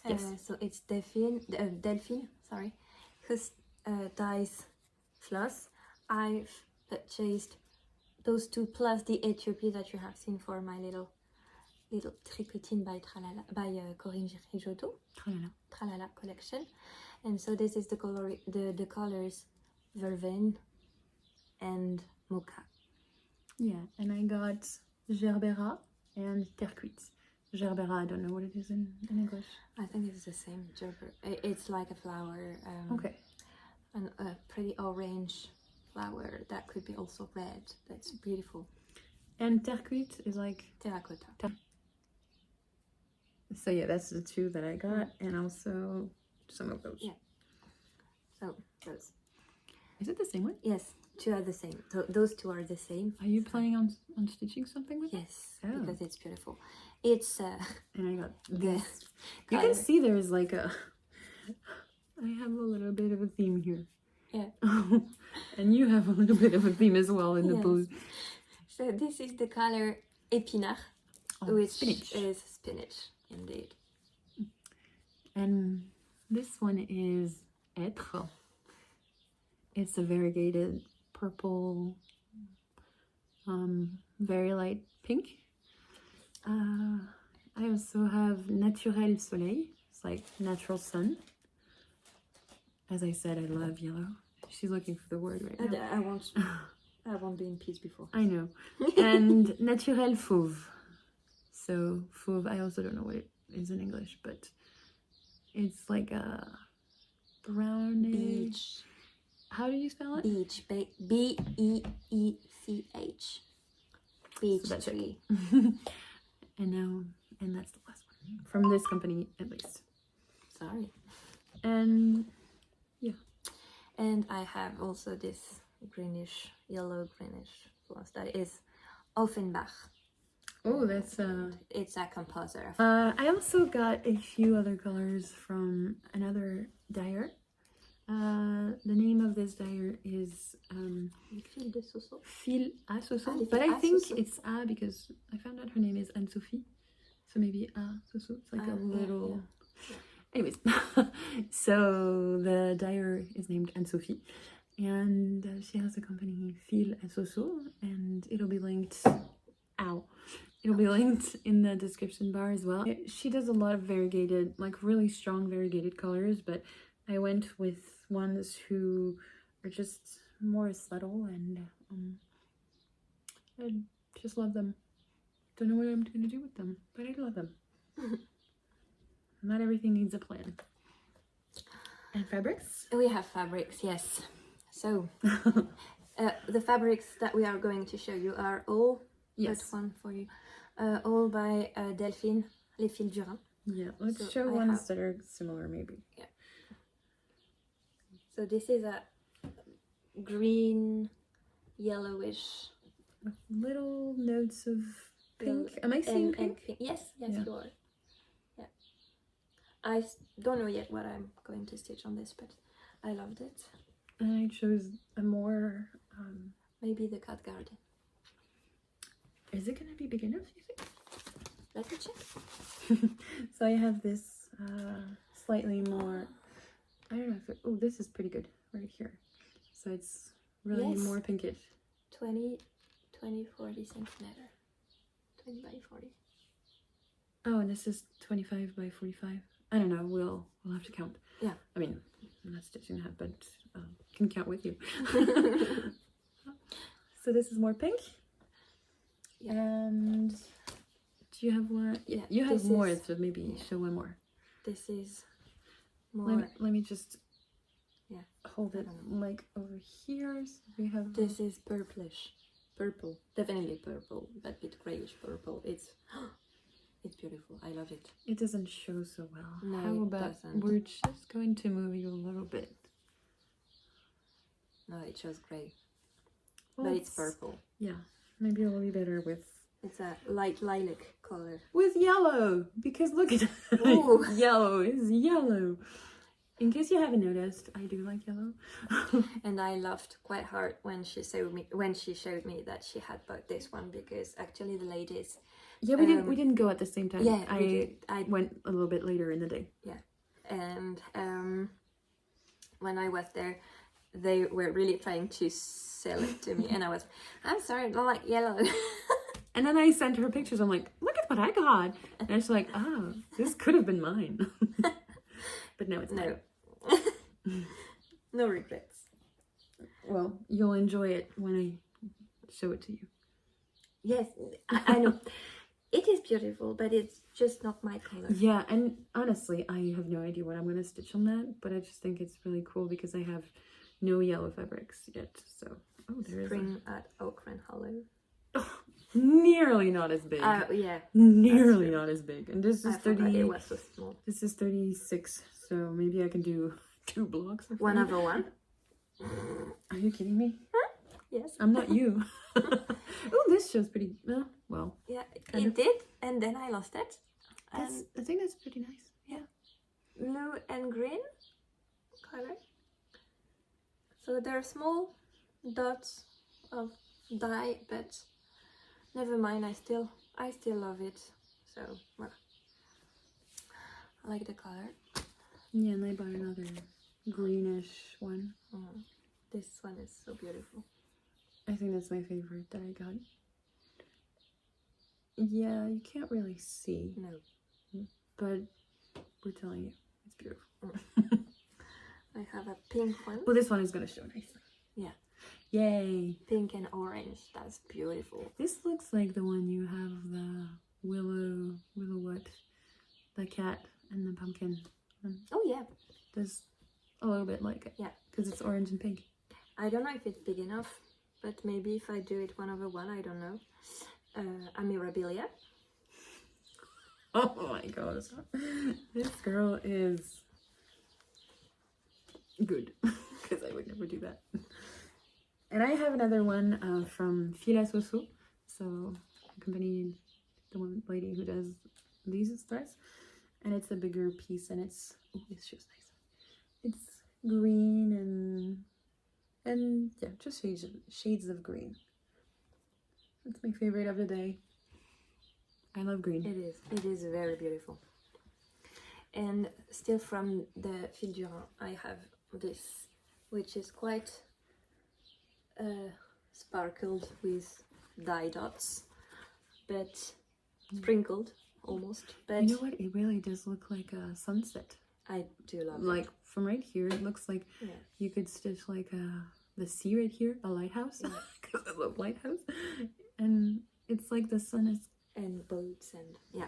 Yes. So it's Delphine, sorry, who dyes floss. I've purchased those two plus the Ethiopia that you have seen for my little tricotine by Corinne Giotto. Tralala collection. And so this is the colors Verveine and Mocha. Yeah, and I got Gerbera and Terre Cuite. Gerbera, I don't know what it is in English. I think it's the same. Gerber. It's like a flower. Okay. And a pretty orange flower that could be also red. That's beautiful. And terre-cuite is like Terracotta. So yeah, that's the two that I got, and also some of those. Yeah. So those. Is it the same one? Yes, two are the same. So those two are the same. Are you planning on stitching something with it? Yes, Oh. because it's beautiful. It's And I got the this. You color. can see there's like a. I have a little bit of a theme here. Yeah. And you have a little bit of a theme as well in the Yes. blue. So this is the color épinard, which is spinach, indeed. And this one is être. It's a variegated purple, very light pink. I also have Naturel Soleil. It's like natural sun. As I said, I love yellow. She's looking for the word right now. I won't be in peace before. I know. And Naturel Fauve. So Fauve, I also don't know what it is in English, but it's like a brownish. Beach. How do you spell it? Beach. B-E-E-C-H. Beach So that's it. tree. And that's the last one from this company, at least. Sorry. And yeah. And I have also this greenish, yellow greenish floss that is Offenbach. Oh, that's It's a composer. I also got a few other colors from another dyer. The name of this dyer is Fil de Soso. Fil à Soso, Ah, but I à think Soso. it's A because I found out her name is Anne-Sophie, so maybe A Soso. It's like a little. Yeah. Anyways, so the dyer is named Anne-Sophie, and she has a company Fil à Soso, and it'll be linked. It'll be linked in the description bar as well. She does a lot of variegated, like really strong variegated colors, but I went with ones who are just more subtle, and I just love them. Don't know what I'm going to do with them, but I love them. Not everything needs a plan. And fabrics? We have fabrics, yes. So, the fabrics that we are going to show you are all, Yes. that one for you, all by Delphine, Les Fils du Rhin. Yeah, let's So show I ones have- that are similar, maybe. So this is a green, yellowish With little notes of pink. Am I seeing and pink? pink. Yes, Yeah. you are. Yeah. I don't know yet what I'm going to stitch on this, but I loved it. And I chose a more. Maybe the cat garden. Is it going to be big enough, you think? Let me check. So I have this slightly more. I don't know if it. Oh, this is pretty good right here. So it's really Yes. more pinkish. 20, 40 centimeter. 20 by 40. Oh, and this is 25 by 45. I don't know. We'll have to count. Yeah. I mean, I'm not stitching that, but can count with you. So this is more pink. Yeah. And do you have one? Yeah, You have this more, is- so maybe show one more. This is more. Let me just hold I it don't know. like over here. So we have This is purplish. Purple. Definitely purple, but bit grayish purple. It's beautiful. I love it. It doesn't show so well. No, How it about doesn't. we're just going to move you a little bit. No, it shows gray. Well, But it's purple. Yeah, maybe it will be better with It's a light lilac color. yellow, because look at Ooh. yellow is yellow. In case you haven't noticed, I do like yellow. And I laughed quite hard when she showed me that she had bought this one, because actually the ladies. Yeah, we didn't go at the same time. Yeah, I we did. I went a little bit later in the day. and when I was there, they were really trying to sell it to me, and I was, I'm sorry, I don't like yellow. And then I sent her pictures. I'm like, look at what I got. And she's like, oh, this could have been mine. But no, it's not. No, no regrets. Well, you'll enjoy it when I show it to you. Yes, I know. It is beautiful, but it's just not my color. Yeah, and honestly, I have no idea what I'm going to stitch on that, but I just think it's really cool because I have no yellow fabrics yet, so There is Spring at Oakland Hollow. nearly not as big. Yeah. Nearly not as big. And this is I forgot 30. it was so small. This is 36. So maybe I can do 2 blocks. One over one. Are you kidding me? Yes. I'm not you. Oh, this show's pretty. Well. Yeah, kind it of. did, and then I lost it. And I think that's pretty nice. Yeah. blue and green color. So they're small dots of dye, but never mind. I still love it. So well, I like the color. Yeah, and I bought another greenish one. This one is so beautiful. I think that's my favorite that I got. Yeah, you can't really see, No. but we're telling you, it's beautiful. I have a pink one. Well, this one is gonna show nicely. Yeah. Yay! Pink and orange. That's beautiful. This looks like the one you have the willow what? The cat and the pumpkin. Oh yeah. Does a little bit like it. Yeah. Because it's orange and pink. I don't know if it's big enough, but maybe if I do it one over one, I don't know. A mirabilia. Oh my god. This girl is good. Because I would never do that. And I have another one from Fila Soso. So, I accompanied the one lady who does these threads. And it's a bigger piece and it's, oh, this shows nice. It's green and yeah, just shades of green. That's my favorite of the day. I love green. It is very beautiful. And still from the Fil Durand, I have this, which is quite sparkled with dye dots, but sprinkled almost. But you know what? It really does look like a sunset. I do love Like from right here, it looks like you could stitch like the sea right here, a lighthouse, because I love lighthouse, and it's like the sun is. And boats and yeah,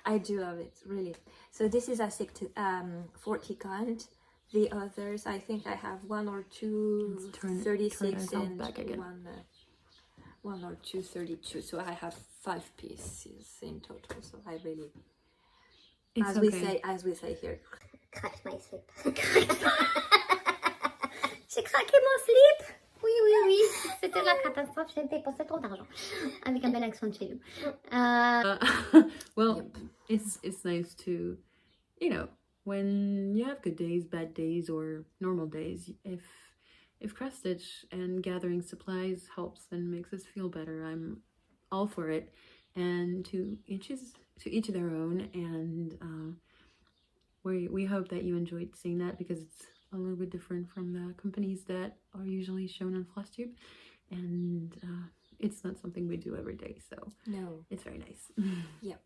I do love it really. So this is a 40 count. The others, I think I have one or two 36 and one or two 32. So I have 5 pieces in total. So I really, as we say here, Craque my slip. J'ai craqué mon slip. Oui, oui, oui. C'était la catastrophe. J'ai dépensé trop d'argent. Avec un bel accent de chez nous. Well, it's nice to, you know, when you have good days, bad days, or normal days, if cross stitch and gathering supplies helps and makes us feel better, I'm all for it. And to each their own. And we hope that you enjoyed seeing that, because it's a little bit different from the companies that are usually shown on Flosstube, and it's not something we do every day, so no, it's very nice. Yep.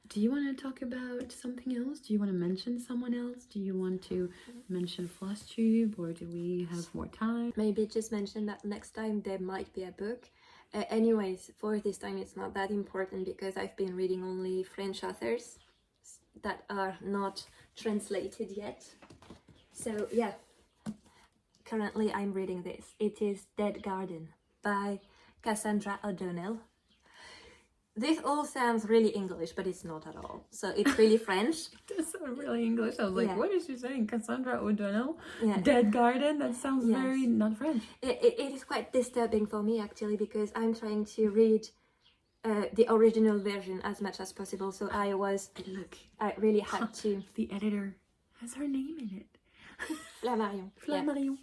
Do you want to talk about something else? Do you want to mention someone else? Do you want to mention Flosstube, or do we have more time? Maybe just mention that next time there might be a book. Anyways, for this time it's not that important, because I've been reading only French authors that are not translated yet. So yeah, currently I'm reading this. It is Dead Garden by Cassandra O'Donnell. This all sounds really English, but it's not at all. So it's really French. It does sound really English. I was like, what is she saying? Cassandra O'Donnell? Yeah. Dead Garden? That sounds very not French. It is quite disturbing for me, actually, because I'm trying to read the original version as much as possible. So I really had to. The editor has her name in it. Flammarion. Flammarion.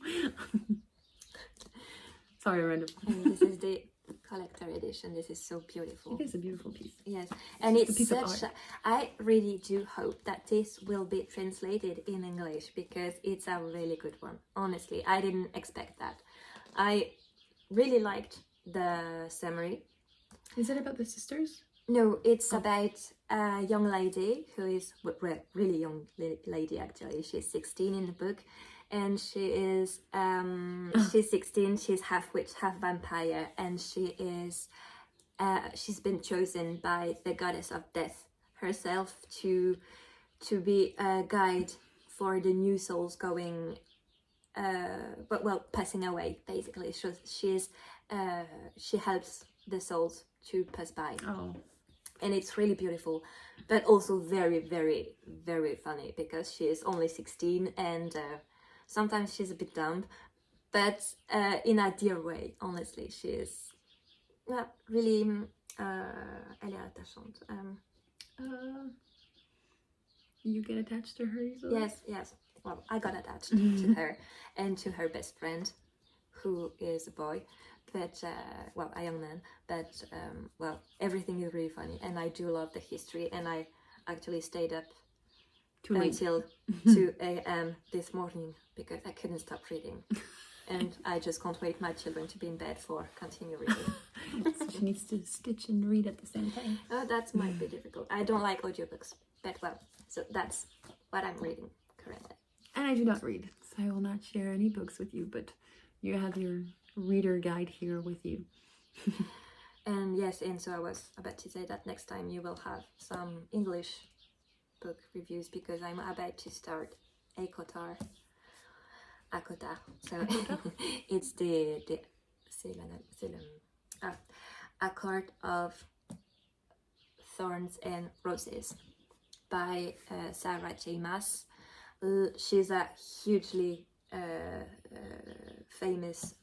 Sorry, random. And this is the collector edition. This is so beautiful. It is a beautiful piece. Yes, and it's piece of such. art. I really do hope that this will be translated in English, because it's a really good one. Honestly, I didn't expect that. I really liked the summary. Is it about the sisters? No, it's about a young lady who is really young lady, actually. She's 16 in the book, and she is she's 16. She's half witch, half vampire, and she's been chosen by the goddess of death herself to be a guide for the new souls going but well, passing away basically. She helps the souls to pass by. Oh, And it's really beautiful, but also very, very, very funny because she is only 16 and sometimes she's a bit dumb, but in a dear way, honestly. She is really, elle est attachante. you get attached to her easily? Yes. Well, I got attached to her and to her best friend, who is a boy, but well, a young man. But well, everything is really funny, and I do love the history. And I actually stayed up until 2 a.m. this morning because I couldn't stop reading, and I just can't wait my children to be in bed for continue reading. She needs to stitch and read at the same time. Oh, that might be difficult. I don't like audiobooks, but well, so that's what I'm reading currently. And I do not read, so I will not share any books with you, but you have your reader guide here with you. And yes, and so I was about to say that next time you will have some English book reviews because I'm about to start Akotar. So it's A Court of Thorns and Roses by Sarah J. Maas. She's a hugely famous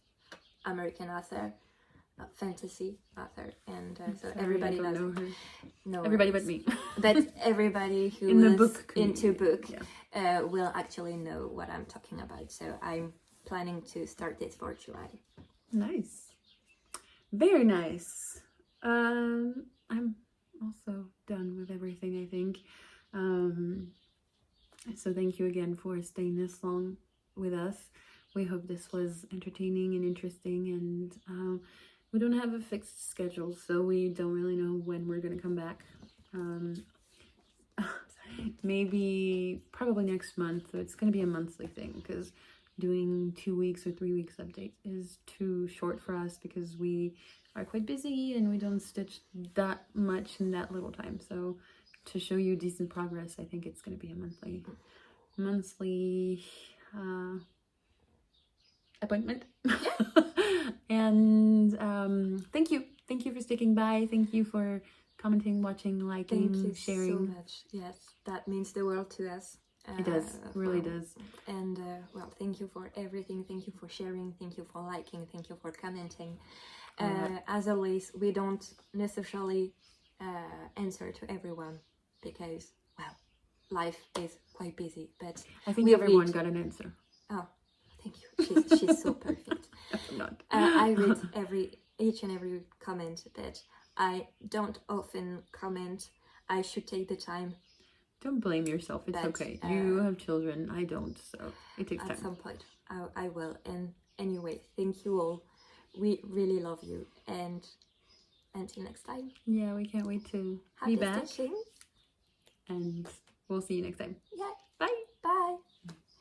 American author, fantasy author, and so everybody I don't knows know her. no Everybody worries. but me. But everybody who In the is book into community, book will actually know what I'm talking about. So I'm planning to start this for July. Nice. Very nice. I'm also done with everything, I think. So thank you again for staying this long with us. We hope this was entertaining and interesting, and we don't have a fixed schedule, so we don't really know when we're going to come back. Maybe probably next month, so it's going to be a monthly thing, because doing 2 weeks or 3 weeks update is too short for us because we are quite busy and we don't stitch that much in that little time. So to show you decent progress, I think it's going to be a monthly appointment. And thank you for sticking by. Thank you for commenting, watching, liking, Thank you sharing. so much. Yes, that means the world to us. It does, really does. And well, thank you for everything. Thank you for sharing. Thank you for liking. Thank you for commenting. As always, we don't necessarily answer to everyone because, well, life is quite busy. But I think we everyone read... got an answer. Oh, thank you. She's so perfect. I'm not. I read each and every comment, but I don't often comment. I should take the time. Don't blame yourself. It's But, okay. You have children. I don't, so it takes At time. some point, I will. And anyway, thank you all. We really love you. And until next time, Yeah, we can't wait to happy be back. stitching. And we'll see you next time. Yeah.